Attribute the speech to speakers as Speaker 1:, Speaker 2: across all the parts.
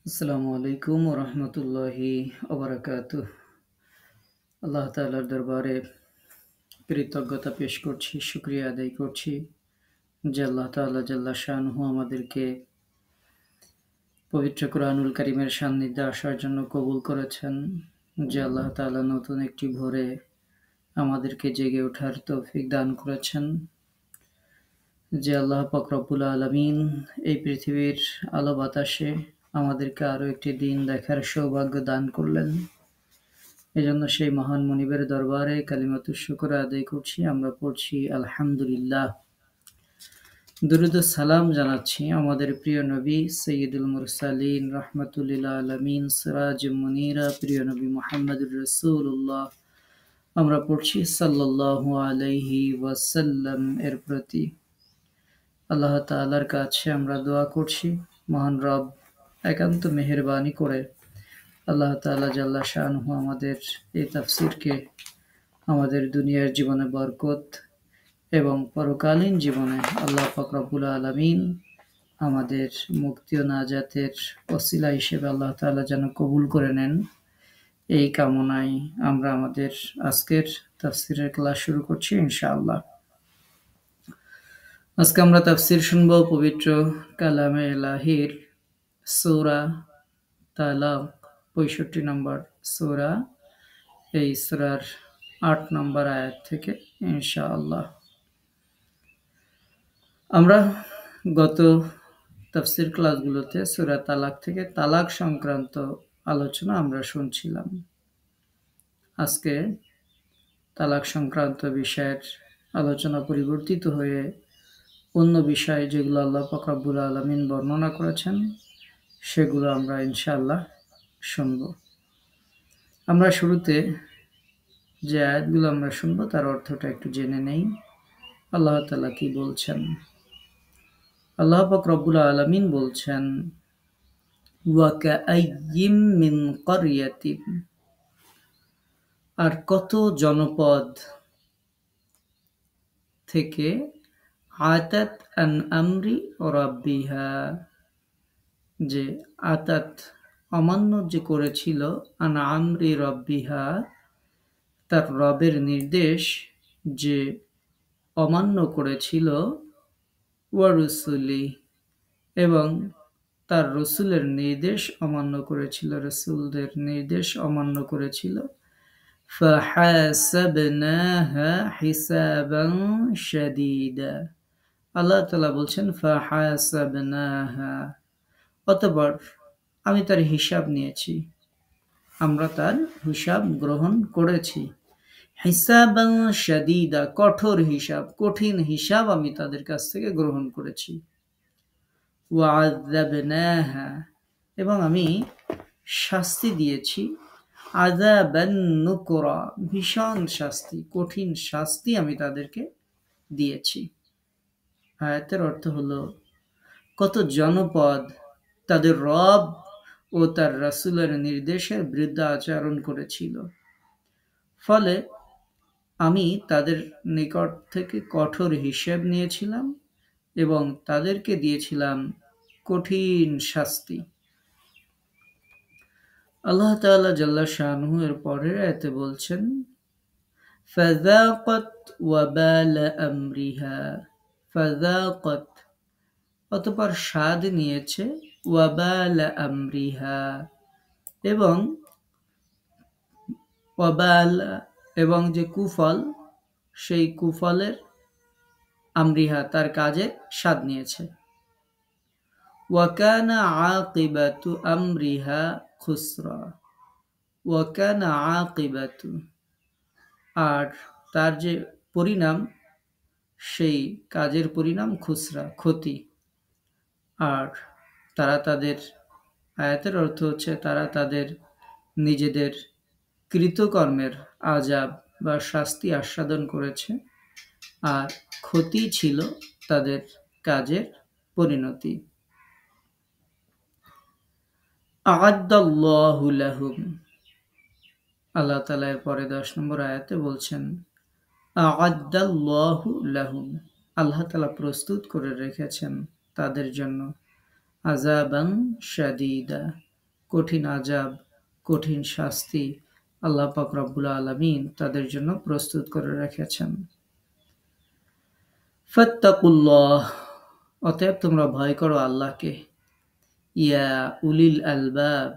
Speaker 1: আসসালামু আলাইকুম রহমতুল্লাহি ওবরাকাতুহ। আল্লাহ তাআলার দরবারে কৃতজ্ঞতা পেশ করছি, শুকরিয়া আদায় করছি যে আল্লাহ তাআলা জাল্লা শানহু আমাদেরকে পবিত্র কোরআনুল কারীমের সান্নিধ্যে আসার জন্য কবুল করেছেন। যে আল্লাহ তাআলা নতুন একটি ভোরে আমাদেরকে জেগে ওঠার তৌফিক দান করেছেন। যে আল্লাহ পাক রব্বুল আলামিন এই পৃথিবীর আলো বাতাসে আমাদেরকে আরো একটি দিন দেখার সৌভাগ্য দান করলেন। এজন্য সেই মহান মুনিবের দরবারে কালিমাতুশ শুকর আদায় করছি। আমরা পড়ছি আলহামদুলিল্লাহ। দুরূদ ও সালাম জানাচ্ছি আমাদের প্রিয় নবী সাইয়্যিদুল মুরসালিন রাহমাতুল লিল আলামিন সিরাজুম মুনীরা প্রিয় নবী মুহাম্মদুর রাসূলুল্লাহ আমরা পড়ছি সাল্লাল্লাহু আলাইহি ওয়াসাল্লাম এর প্রতি। আল্লাহ তাআলার কাছে আমরা দোয়া করছি মহান রব একান্ত মেহেরবানি করে আল্লাহ তাআলা জাল্লা শানহু আমাদের এই তাফসীরকে আমাদের দুনিয়ার জীবনে বরকত এবং পরকালীন জীবনে আল্লাহ পাক রব্বুল আলামিন আমাদের মুক্তি ও নাজাতের ওসিলা হিসেবে আল্লাহ তাআলা যেন কবুল করে নেন, এই কামনায় আমরা আমাদের আজকের তাফসীরের ক্লাস শুরু করছি ইনশাআল্লাহ। আজকে আমরা তাফসীর শুনব পবিত্র কালামে ইলাহির সূরা তালাক ৬৫ নম্বর সূরা, এই সূরার ৮ নম্বর আয়াত থেকে ইনশাআল্লাহ। আমরা গত তাফসীর ক্লাসগুলোতে সূরা তালাক থেকে তালাক সংক্রান্ত আলোচনা আমরা শুনছিলাম। আজকে তালাক সংক্রান্ত বিষয়ের আলোচনা পরিবর্তিত হয়ে অন্য বিষয় যেগুলো আল্লাহ পাক রব্বুল আলামিন বর্ণনা করেছেন সেগুলো আমরা ইনশাআল্লাহ শুনব। আমরা শুরুতে যে আয়াতগুলো আমরা শুনব তার অর্থটা একটু জেনে নেই। আল্লাহ তাআলা কি বলছেন? আল্লাহ পাক রব্বুল আলামিন বলছেন, ওয়া কাআইয়্যিম মিন ক্বরিয়াতিন, আর কত জনপদ থেকে, আতাত আন আমরি রাব্বিহা, যে আতাত অমান্য যে করেছিল, আন আমরি রাব্বিহা তার রবের নির্দেশ যে অমান্য করেছিল, ওয়া রুসুলি এবং তার রসুলের নির্দেশ অমান্য করেছিল, রসুলদের নির্দেশ অমান্য করেছিল। ফাহাসাবনাহা হিসাবান শাদীদা, আল্লাহ তাআলা বলছেন ফাহাসাবনাহা, অতঃপর আমি তার হিসাব নিয়েছি, আমরা তার হিসাব গ্রহণ করেছি। হিসাবান শাদীদা, কঠোর হিসাব, কঠিন হিসাব আমি তাদের কাছ থেকে গ্রহণ করেছি। ওয়া'আযাবনাহা, এবং আমি শাস্তি দিয়েছি, আযাবান নুকরা, ভীষণ শাস্তি, কঠিন শাস্তি আমি তাদেরকে দিয়েছি। আয়াতের অর্থ হলো কত জনপদ তাদের রব ও তার রাসূলের নির্দেশের বিরুদ্ধে আচরণ করেছিল, ফলে আমি তাদের নিকট থেকে কঠোর হিসেব নিয়েছিলাম এবং তাদেরকে দিয়েছিলাম কঠিন শাস্তি। আল্লাহ তাআলা জাল্লা শানহু এর পরের আয়াতে বলছেন, ফাযাকাত ওয়াবালা আমরিহা, ফাযাকাত অতঃপর স্বাদ নিয়েছে, ওয়াবালা আমরিহা এবং ওয়াবালা এবং যে কুফল, সেই কুফলের, আমরিহা তার কাজে স্বাদ নিয়েছে। ওয়াকানা আকিবাতু আমরিহা খুসরা, ওয়াকানা আকিবাতু, আর তার যে পরিণাম, সেই কাজের পরিণাম খুসরা, ক্ষতি। আর তারা তাদের, আয়াতের অর্থ হচ্ছে তারা তাদের নিজেদের কৃতকর্মের আযাব বা শাস্তি আস্বাদন করেছে, আর ক্ষতি ছিল তাদের কাজের পরিণতি। আ'আদ্দাল্লাহু লাহুম, আল্লাহ তাআলা এর পরে 10 নম্বর আয়াতে বলছেন, আ'আদ্দাল্লাহু লাহুম, আল্লাহ তাআলা প্রস্তুত করে রেখেছেন তাদের জন্য, আযাবান শাদীদা, কঠিন আযাব, কঠিন শাস্তি আল্লাহ পাক রব্বুল আলামিন তাদের জন্য প্রস্তুত করে রেখেছেন। ফাত্তাকুল্লাহ, অতএব তোমরা ভয় করো আল্লাহকে। ইয়া উলিল আলবাব,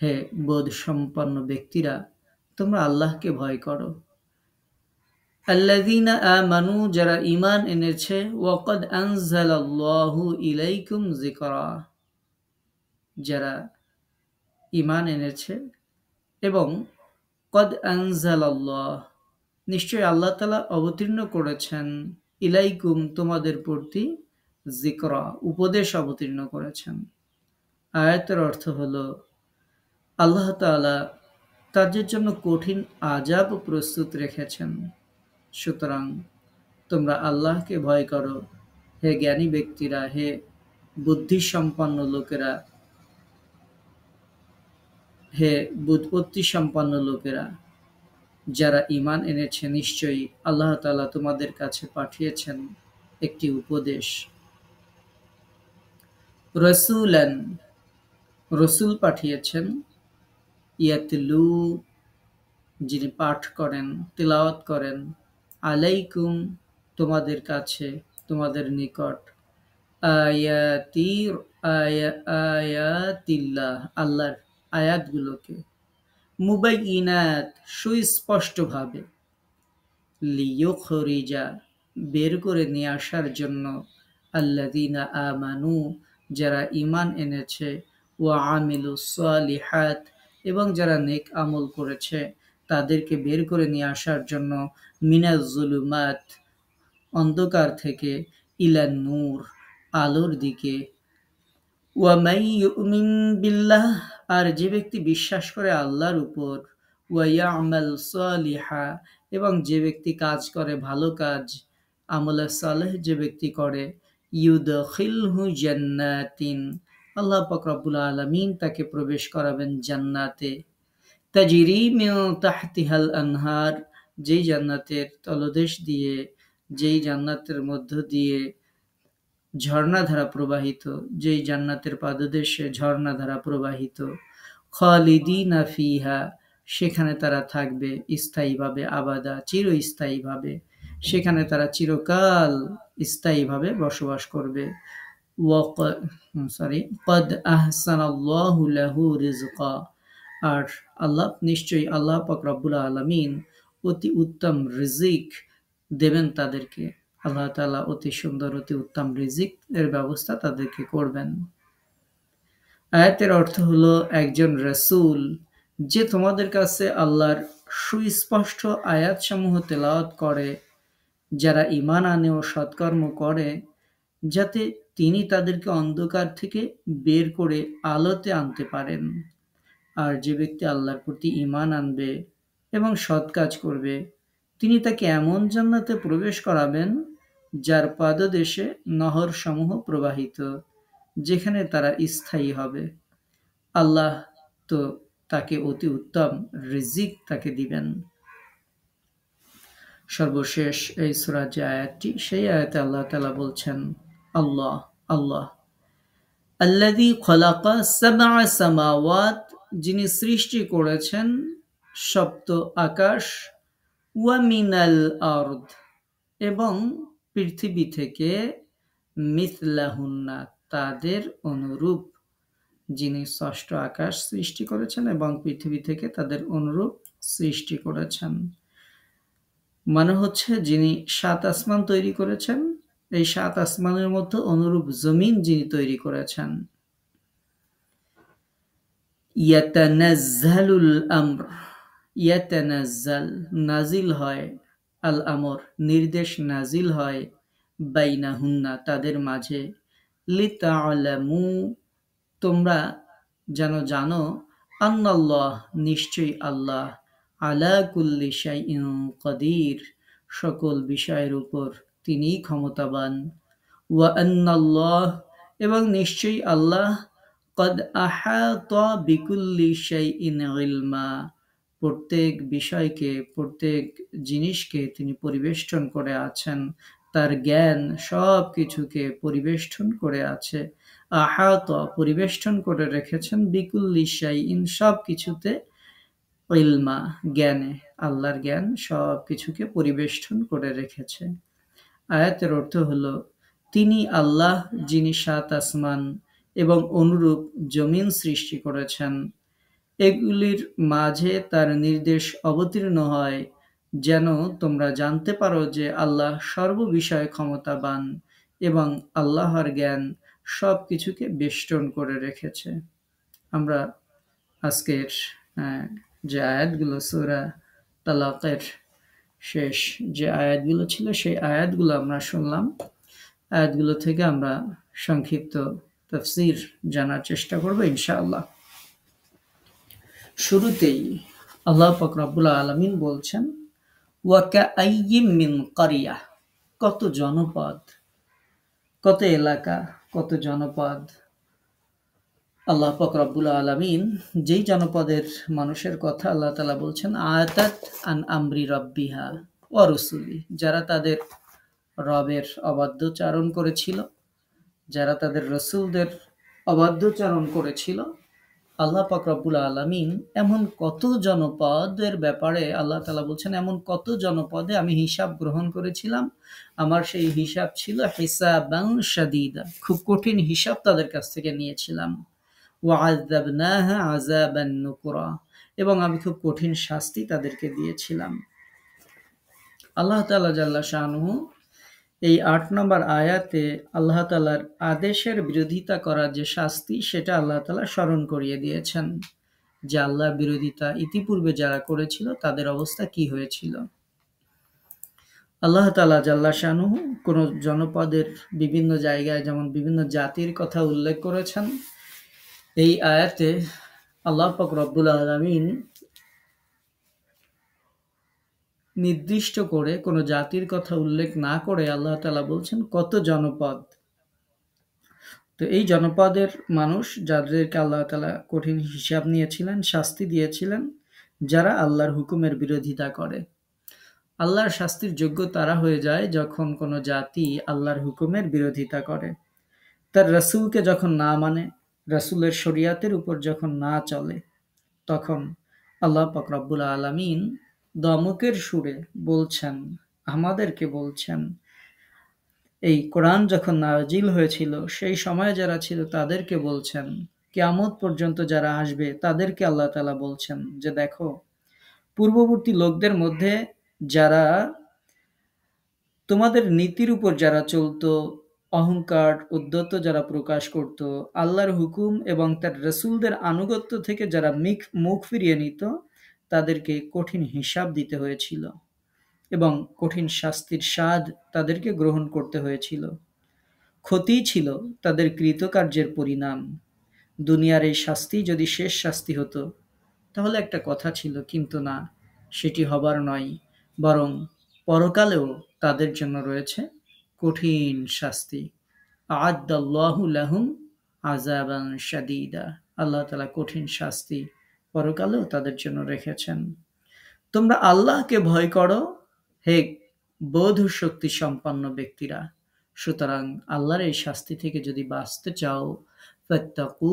Speaker 1: হে বোধ সম্পন্ন ব্যক্তিরা, তোমরা আল্লাহকে ভয় করো। আল্লাযীনা আমানু, যারা ঈমান এনেছে, ওয়া ক্বাদ আনজালাল্লাহু ইলাইকুম যিকরা, যারা ঈমান এনেছে এবং ক্বাদ আনজালাল্লাহ, নিশ্চয়ই আল্লাহ তাআলা অবতীর্ণ করেছেন, ইলাইকুম তোমাদের প্রতি, যিকরা উপদেশ অবতীর্ণ করেছেন। আয়াতের অর্থ হলো আল্লাহ তাআলা তাদের জন্য কঠিন আযাব প্রস্তুত রেখেছেন। সুতরাং তোমরা আল্লাহকে ভয় করো, হে জ্ঞানী ব্যক্তিরা, হে বুদ্ধিসম্পন্ন লোকেরা, হে বুদ্ধিসম্পন্ন লোকেরা, যারা ঈমান এনেছে। নিশ্চয়ই আল্লাহ তাআলা তোমাদের কাছে পাঠিয়েছেন একটি উপদেশ। রাসূলান, রাসূল পাঠিয়েছেন। ইয়াতলু, যিনি পাঠ করেন, তিলাওয়াত করেন। আলাইকুম, তোমাদের কাছে, তোমাদের নিকট। আয়াতিল্লাহ, আল্লাহর আয়াতগুলোকে। মুবাইয়িনাত, সুস্পষ্টভাবে। লিইউখরিজা, বের করে নিয়ে আসার জন্য। আল্লাযীনা আমানু, যারা ঈমান এনেছে। ওয়া আমিলুস সালিহাত, এবং যারা নেক আমল করেছে তাদেরকে বের করে নিয়ে আসার জন্য। মিনাজ যুলুমাত, অন্ধকার থেকে। ইলান নূর, আলোর দিকে। ওয়া মান ইউমিন বিল্লাহ, আর যে ব্যক্তি বিশ্বাস করে আল্লাহর উপর। ওয়া ইয়ামাল সালিহা, এবং যে ব্যক্তি কাজ করে ভালো কাজ, আমলে সালেহ যে ব্যক্তি করে। ইউদখিলহু জান্নাতিন, আল্লাহ পাক রব্বুল আলামিন তাকে প্রবেশ করাবেন জান্নাতে। তাজরি মিন তাহতিহাল আনহার, যেই জান্নাতের তলদেশ দিয়ে, যেই জান্নাতের মধ্য দিয়ে ঝর্ণাধারা প্রবাহিত, যেই জান্নাতের পাদদেশে ঝর্ণাধারা প্রবাহিত। খালিদিনা ফিহা, সেখানে তারা থাকবে স্থায়ীভাবে, আবাদা, চিরস্থায়ীভাবে। সেখানে তারা চিরকাল স্থায়ীভাবে বসবাস করবে। ক্বাদ আহসানাল্লাহু লাহু রিজকা, আর নিশ্চয়ই আল্লাহ পাক রব্বুল আলামিন অতি উত্তম রিজিক দেবেন তাদেরকে। আল্লাহ তাআলা অতি সুন্দর, অতি উত্তম রিজিক এর ব্যবস্থা তাদেরকে করবেন। আয়াতের অর্থ হলো একজন রাসূল যে তোমাদের কাছে আল্লাহর সুস্পষ্ট আয়াতসমূহ তেলাওয়াত করে, যারা ঈমান আনে ও সৎকর্ম করে, যাতে তিনি তাদেরকে অন্ধকার থেকে বের করে আলোতে আনতে পারেন। আর যে ব্যক্তি আল্লাহর প্রতি ঈমান আনবে এবং সৎ কাজ করবে, তিনি তাকে এমন জান্নাতে প্রবেশ করাবেন যার পাদদেশে নহর সমূহ প্রবাহিত, যেখানে তারা স্থায়ী হবে। আল্লাহ তো তাকে অতি উত্তম রিজিক তাকে দিবেন। সর্বশেষ এই সূরার যে আয়াতটি, সেই আয়াতে আল্লাহ তাআলা বলছেন, আল্লাহ, আল্লাহ আল্লাযী খালাকা সাবআ সামাওয়াত, যিনি সৃষ্টি করেছেন সপ্ত আকাশ। ওয়া মিনাল আরদ, এবং পৃথিবী থেকে। মিথলাহুন্না, তাদের অনুরূপ। যিনি ষষ্ঠ আকাশ সৃষ্টি করেছেন এবং পৃথিবী থেকে তাদের অনুরূপ সৃষ্টি করেছেন। মানে হচ্ছে যিনি ৭ আসমান তৈরি করেছেন, এই ৭ আসমানের মধ্যে অনুরূপ জমিন যিনি তৈরি করেছেন। ইয়াতানাজ্জালুল আমর, ইয়াতানাজ্জাল, নাজিল হয়। আল আমর, নির্দেশ নাজিল হয়। বাইনাহুন্না, তাদের মাঝে। লিতা'লামু, তোমরা যেন জানো। আন্নাল্লাহ, নিশ্চয়ই আল্লাহ। আলা কুল্লি শাইইন কাদির, সকল বিষয়ের উপর তিনিই ক্ষমতাবান। ওয়া আন্নাল্লাহ, এবং নিশ্চয়ই আল্লাহ। ক্বাদ আহাতা বিকুল্লি শাইইন ইলমা, প্রত্যেক বিষয়কে, প্রত্যেক জিনিসকে তিনি পরিবেষ্টন করে আছেন। তার জ্ঞান সব কিছুকে পরিবেষ্টন করে আছে। আহাত পরিবেষ্টন করে রেখেছেন, বিকুল্লি শাইইন সব কিছুতে, ইলমা জ্ঞানে, আল্লাহর জ্ঞান সব কিছুকে পরিবেষ্টন করে রেখেছে। আয়াতের অর্থ হলো, তিনি আল্লাহ যিনি ৭ আসমান এবং অনুরূপ জমিন সৃষ্টি করেছেন, এগুলির মাঝে তার নির্দেশ অবতীর্ণ হয় যেন তোমরা জানতে পারো যে আল্লাহ সর্ববিষয়ে ক্ষমতাবান এবং আল্লাহর জ্ঞান সব কিছুকে বেষ্টন করে রেখেছে। আমরা আজকের যে আয়াতগুলো সূরা তালাকের শেষ যে আয়াতগুলো ছিল সেই আয়াতগুলো আমরা শুনলাম। আয়াতগুলো থেকে আমরা সংক্ষিপ্ত তাফসীর জানার চেষ্টা করব ইনশাআল্লাহ। শুরুতেই আল্লাহ পাক রব্বুল আলামিন বলছেন, ওয়া কাআইয়্যিম মিন ক্বরিয়াহ, কত জনপদ, কত এলাকা, কত জনপদ। আল্লাহ পাক রব্বুল আলামিন যেই জনপদের মানুষের কথা আল্লাহ তাআলা বলছেন, আতাত আন আমরি রাব্বিহা ওয়া রুসুলি, যারা তাদের রবের অবাধ্যচারণ করেছিল, যারা তাদের রসুলদের অবাধ্যচারণ করেছিল। আল্লাহ পাক রব্বুল আলামিন এমন কত জনপদের ব্যাপারে আল্লাহ তাআলা বলছেন, এমন কত জনপদে আমি হিসাব গ্রহণ করেছিলাম, আমার সেই হিসাব ছিল হিসাবান শাদীদা, খুব কঠিন হিসাব তাদের কাছ থেকে নিয়েছিলাম। ওয়া আযাবনাহা আযাবান নুকরা, এবং আমি খুব কঠিন শাস্তি তাদেরকে দিয়েছিলাম। আল্লাহ তাআলা জাল্লা শানুহু এই ৮ নম্বর আয়াতে আল্লাহ তাআলার আদেশের বিরোধিতা করার যে শাস্তি, সেটা আল্লাহ তাআলা স্মরণ করিয়ে দিয়েছেন যে আল্লাহর বিরোধিতা ইতিপূর্বে যারা করেছিল তাদের অবস্থা কি হয়েছিল। আল্লাহ তাআলা জাল্লা শানুহু কোন জনপদের বিভিন্ন জায়গায় যেমন বিভিন্ন জাতির কথা উল্লেখ করেছেন, এই আয়াতে আল্লাহ পাক রব্বুল আলামিন নির্দিষ্ট করে কোনো জাতির কথা উল্লেখ না করে আল্লাহ তাআলা বলছেন কত জনপদ। তো এই জনপদের মানুষ, যাদেরকে আল্লাহ তাআলা কঠিন হিসাব নিয়েছিলেন, শাস্তি দিয়েছিলেন, যারা আল্লাহর হুকুমের বিরোধিতা করে। আল্লাহর শাস্তির যোগ্য তারা হয়ে যায় যখন কোনো জাতি আল্লাহর হুকুমের বিরোধিতা করে, তার রাসূলকে যখন না মানে, রাসূলের শরিয়াতের উপর যখন না চলে, তখন আল্লাহ পাক রব্বুল আলামিন দমকের সুরে বলছেন, আমাদেরকে বলছেন, এই কোরআন যখন নাজিল হয়েছিল সেই সময়ে যারা ছিল তাদেরকে বলছেন, কিয়ামত পর্যন্ত যারা আসবে তাদেরকে আল্লাহ তাআলা বলছেন যে দেখো, পূর্ববর্তী লোকদের মধ্যে যারা তোমাদের নীতির উপর যারা চলতো, অহংকার উদ্ধত যারা প্রকাশ করত, আল্লাহর হুকুম এবং তার রাসূলদের আনুগত্য থেকে যারা মুখ ফিরিয়ে নিত, তাদেরকে কঠিন হিসাব দিতে হয়েছিল এবং কঠিন শাস্তির স্বাদ তাদেরকে গ্রহণ করতে হয়েছিল। ক্ষতি ছিল তাদের কৃতকার্যের পরিণাম। দুনিয়ার এই শাস্তি যদি শেষ শাস্তি হতো তাহলে একটা কথা ছিল, কিন্তু না, সেটি হবার নয়, বরং পরকালেও তাদের জন্য রয়েছে কঠিন শাস্তি। আ'আদ্দাল্লাহু লাহুম আযাবান শাদীদা, আল্লাহ তাআলা কঠিন শাস্তি পরকালেও তাদের জন্য রেখেছেন। তোমরা আল্লাহকে ভয় করো, হে বোধ শক্তি সম্পন্ন ব্যক্তিরা। সুতরাং আল্লাহর এই শাস্তি থেকে যদি বাঁচতে চাও, ফাত্তাকু,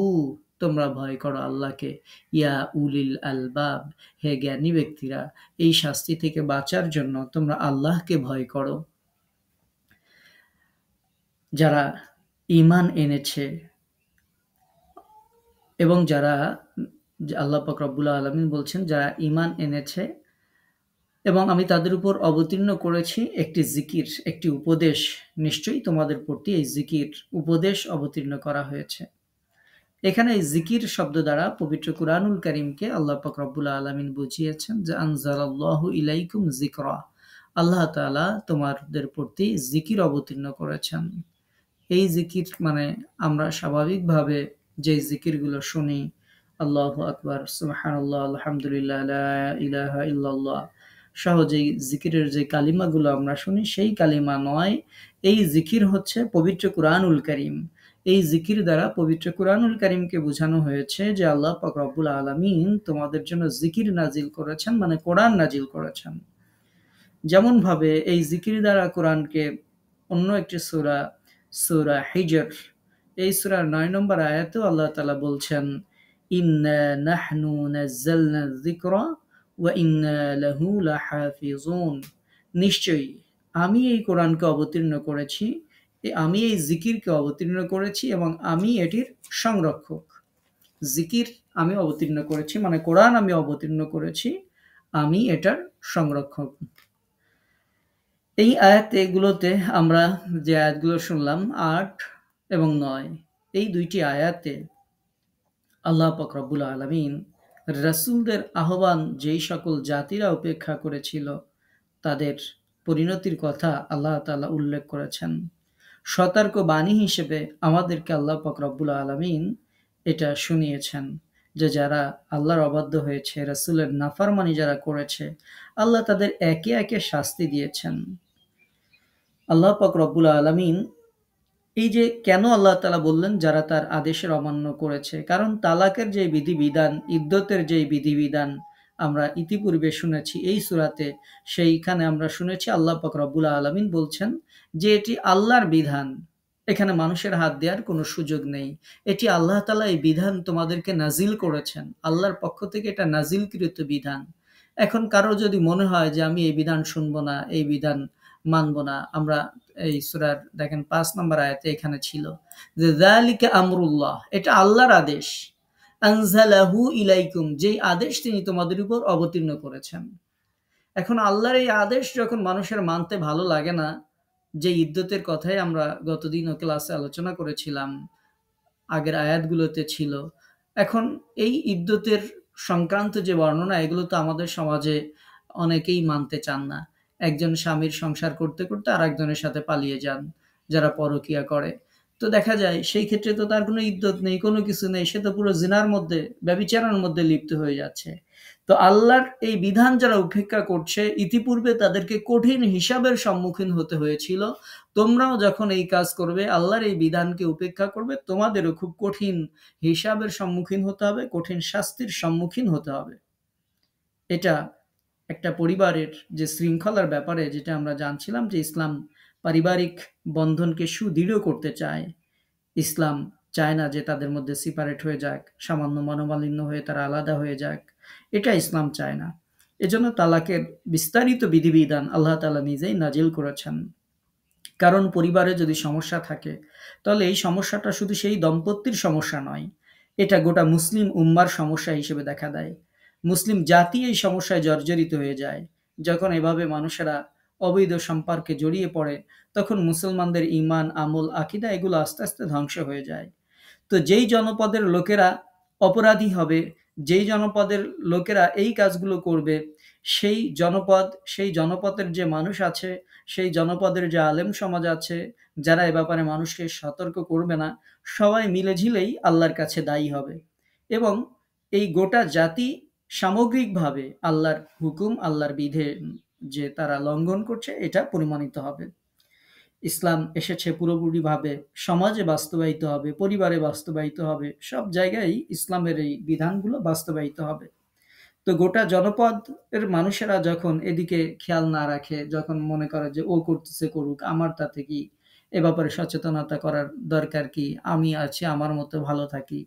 Speaker 1: তোমরা ভয় করো আল্লাহকে, ইয়া উলিল আলবাব, হে জ্ঞানী ব্যক্তিরা, এই শাস্তি থেকে বাঁচার জন্য তোমরা আল্লাহকে ভয় করো। যারা ঈমান এনেছে এবং যারা, আল্লাহ পাক রব্বুল আলামিন বলছেন, যারা ঈমান এনেছে এবং আমি তাদের উপর অবতীর্ণ করেছি একটি জিকির, একটি উপদেশ, নিশ্চয়ই তোমাদের প্রতি এই জিকির উপদেশ অবতীর্ণ করা হয়েছে। এখানে এই জিকির শব্দ দ্বারা পবিত্র কুরআনুল কারীমকে আল্লাহ পাক রব্বুল আলামিন বুঝিয়েছেন যে আনজালাল্লাহু ইলাইকুম যিকরা, আল্লাহ তাআলা তোমাদের প্রতি জিকির অবতীর্ণ করেছেন। এই জিকির মানে আমরা স্বাভাবিকভাবে যে জিকিরগুলো শুনি, আল্লাহু আকবার, সুবহানাল্লাহ, আলহামদুলিল্লাহ, লা ইলাহা ইল্লাল্লাহ সহ যেই জিকিরের যে কালিমাগুলো আমরা শুনি, সেই কালিমা নয়। এই জিকির হচ্ছে পবিত্র কুরআনুল কারীম। এই জিকির দ্বারা পবিত্র কুরআনুল কারীমকে বোঝানো হয়েছে যে আল্লাহ পাক রব্বুল আলামিন তোমাদের জন্য জিকির নাজিল করেছেন, মানে কোরআন নাজিল করেছেন। যেমন ভাবে এই জিকির দ্বারা কোরআনকে অন্য একটি সূরা, সূরা হিজর, এই সূরার 9 নম্বর আয়াতেও আল্লাহ তাআলা বলছেন, ইন্না নাহনু নাযালনা যিকরা ওয়া ইন্না লাহু লাহাফিজুন। নিশ্চয়ই আমি এই কোরআনকে অবতীর্ণ করেছি, আমি এই জিকিরকে অবতীর্ণ করেছি এবং আমি এটির সংরক্ষক। জিকির আমি অবতীর্ণ করেছি মানে কোরআন আমি অবতীর্ণ করেছি, আমি এটার সংরক্ষক। এই আয়াতগুলোতে আমরা যে আয়াতগুলো শুনলাম ৮ এবং ৯, এই দুইটি আয়াতে আল্লাহ পাক রব্বুল আলামিন রাসূলদের আহ্বান যেই সকল জাতিরা উপেক্ষা করেছিল তাদের পরিণতির কথা আল্লাহ তাআলা উল্লেখ করেছেন। সতর্ক বাণী হিসেবে আমাদেরকে আল্লাহ পাক রব্বুল আলামিন এটা শুনিয়েছেন যে যারা আল্লাহর অবাধ্য হয়েছে, রাসূলের নাফরমানি যারা করেছে, আল্লাহ তাদের একে একে শাস্তি দিয়েছেন। আল্লাহ পাক রব্বুল আলামিন এই যে কেন আল্লাহ তাআলা বললেন যারা তার আদেশের অমান্য করেছে, কারণ তালাকের যে বিধিবিধান, ইদ্দতের যে বিধিবিধান আমরা ইতিপূর্বে শুনেছি এই সূরাতে, সেইখানে আমরা শুনেছি আল্লাহ পাক রব্বুল আলামিন বলছেন যে এটি আল্লাহর বিধান, এখানে মানুষের হাত দেওয়ার কোনো সুযোগ নেই। এটি আল্লাহ তাআলা এই বিধান তোমাদেরকে নাজিল করেছেন, আল্লাহর পক্ষ থেকে এটা নাজিলকৃত বিধান। এখন কারো যদি মনে হয় যে আমি এই বিধান শুনবো না, এই বিধান মানবো না, আমরা এই সূরার দেখেন ৫ নম্বর আয়াতে এখানে ছিল যে যালিকা আমরুল্লাহ, এটা আল্লাহর আদেশ, আনজালাহু ইলাইকুম, যেই আদেশ তিনি তোমাদের উপর অবতীর্ণ করেছেন। এখন আল্লাহর এই আদেশ যখন মানুষের মানতে ভালো লাগে না, যে ইদ্দতের কথাই আমরা গতদিনও ক্লাসে আলোচনা করেছিলাম, আগের আয়াতগুলোতে ছিল। এখন এই ইদ্দতের সংক্রান্ত যে বর্ণনা, এগুলো তো আমাদের সমাজে অনেকেই মানতে চান না। একজন স্বামীর সংসার করতে করতে আরেকজনের সাথে পালিয়ে যান, যারা পরকীয়া করে। তো দেখা যায় সেই ক্ষেত্রে তো তার কোনো ইদ্দত নেই, কোনো কিছু নেই, সে তো পুরো জিনার মধ্যে, ব্যভিচারের মধ্যে লিপ্ত হয়ে যাচ্ছে। তো আল্লাহর এই বিধান যারা উপেক্ষা করছে, ইতিপূর্বে তাদেরকে কঠিন হিসাবের সম্মুখীন হতে হয়েছিল। তোমরাও যখন এই কাজ করবে, আল্লাহর এই বিধানকে উপেক্ষা করবে, তোমাদেরও খুব কঠিন হিসাবের সম্মুখীন হতে হবে, কঠিন শাস্তির সম্মুখীন হতে হবে। এটা একটা পরিবারের যে শৃঙ্খলার ব্যাপারে যেটা আমরা জানছিলাম যে ইসলাম পারিবারিক বন্ধনকে সুদৃঢ় করতে চায়। ইসলাম চায় না যে তাদের মধ্যে সেপারেট হয়ে যাক, সামান্য মনোমালিন্য হয়ে তারা আলাদা হয়ে যাক, এটা ইসলাম চায় না। এজন্য তালাকের বিস্তারিত বিধিবিধান আল্লাহ তাআলা নিজেই নাজিল করেছেন। কারণ পরিবারে যদি সমস্যা থাকে, তাহলে এই সমস্যাটা শুধু সেই দম্পতির সমস্যা নয়, এটা গোটা মুসলিম উম্মার সমস্যা হিসেবে দেখা দেয়। মুসলিম জাতি এই সমস্যায় জর্জরিত হয়ে যায়। যখন এভাবে মানুষেরা অবৈধ সম্পর্কে জড়িয়ে পড়ে, তখন মুসলমানদের ঈমান, আমল, আকীদা এগুলো আস্তে আস্তে ধ্বংস হয়ে যায়। তো যেই জনপদের লোকেরা অপরাধী হবে, যেই জনপদের লোকেরা এই কাজগুলো করবে, সেই জনপদের যে মানুষ আছে, সেই জনপদের যে আলেম সমাজ আছে, যারা এ ব্যাপারে মানুষকে সতর্ক করবে না, সবাই মিলেঝিলেই আল্লাহর কাছে দায়ী হবে এবং এই গোটা জাতি সামগ্রিকভাবে আল্লাহর হুকুম, আল্লাহর বিধি যে তারা লঙ্ঘন করছে, এটা প্রমাণিত হবে। ইসলাম এসেছে পুরোপুরিভাবে সমাজে বাস্তবায়িত হবে, পরিবারে বাস্তবায়িত হবে, সব জায়গায় ইসলামের এই বিধানগুলো বাস্তবায়িত হবে। তো গোটা জনপদের মানুষেরা যখন এদিকে খেয়াল না রাখে, যখন মনে করে যে ও করতেছে করুক, আমার তাতে কি, এ ব্যাপারে সচেতনতা করার দরকার কি, আমি আছি আমার মতো ভালো থাকি,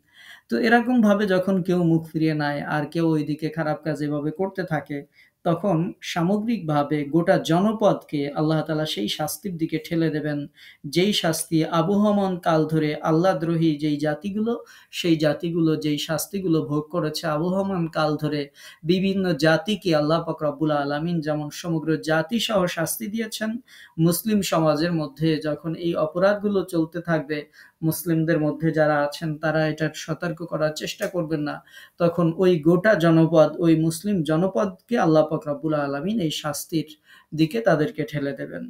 Speaker 1: তো এরকম ভাবে যখন কেউ মুখ ফিরিয়ে নেয় আর কেউ ওইদিকে খারাপ কাজ এভাবে করতে থাকে, তখন সামগ্রিকভাবে গোটা জনপদকে আল্লাহ তাআলা সেই শাস্তির দিকে ঠেলে দেবেন, যেই শাস্তি আবহমান কাল ধরে আল্লাহদ্রোহী যেই জাতিগুলো, সেই জাতিগুলো যেই শাস্তিগুলো ভোগ করেছে আবহমান কাল ধরে, বিভিন্ন জাতিকে আল্লাহ পাক রব্বুল আলামিন যেমন সমগ্র জাতিসহ শাস্তি দিয়েছেন, মুসলিম সমাজের মধ্যে যখন এই অপরাধগুলো চলতে থাকবে, মুসলিমদের মধ্যে যারা আছেন তারা এটার সতর্ক করার চেষ্টা করবেন না, তখন ওই গোটা জনপদ, ওই মুসলিম জনপদকে আল্লাহ পাক রব্বুল আলামিন এই শাস্তির দিকে তাদেরকে ঠেলে দেবেন।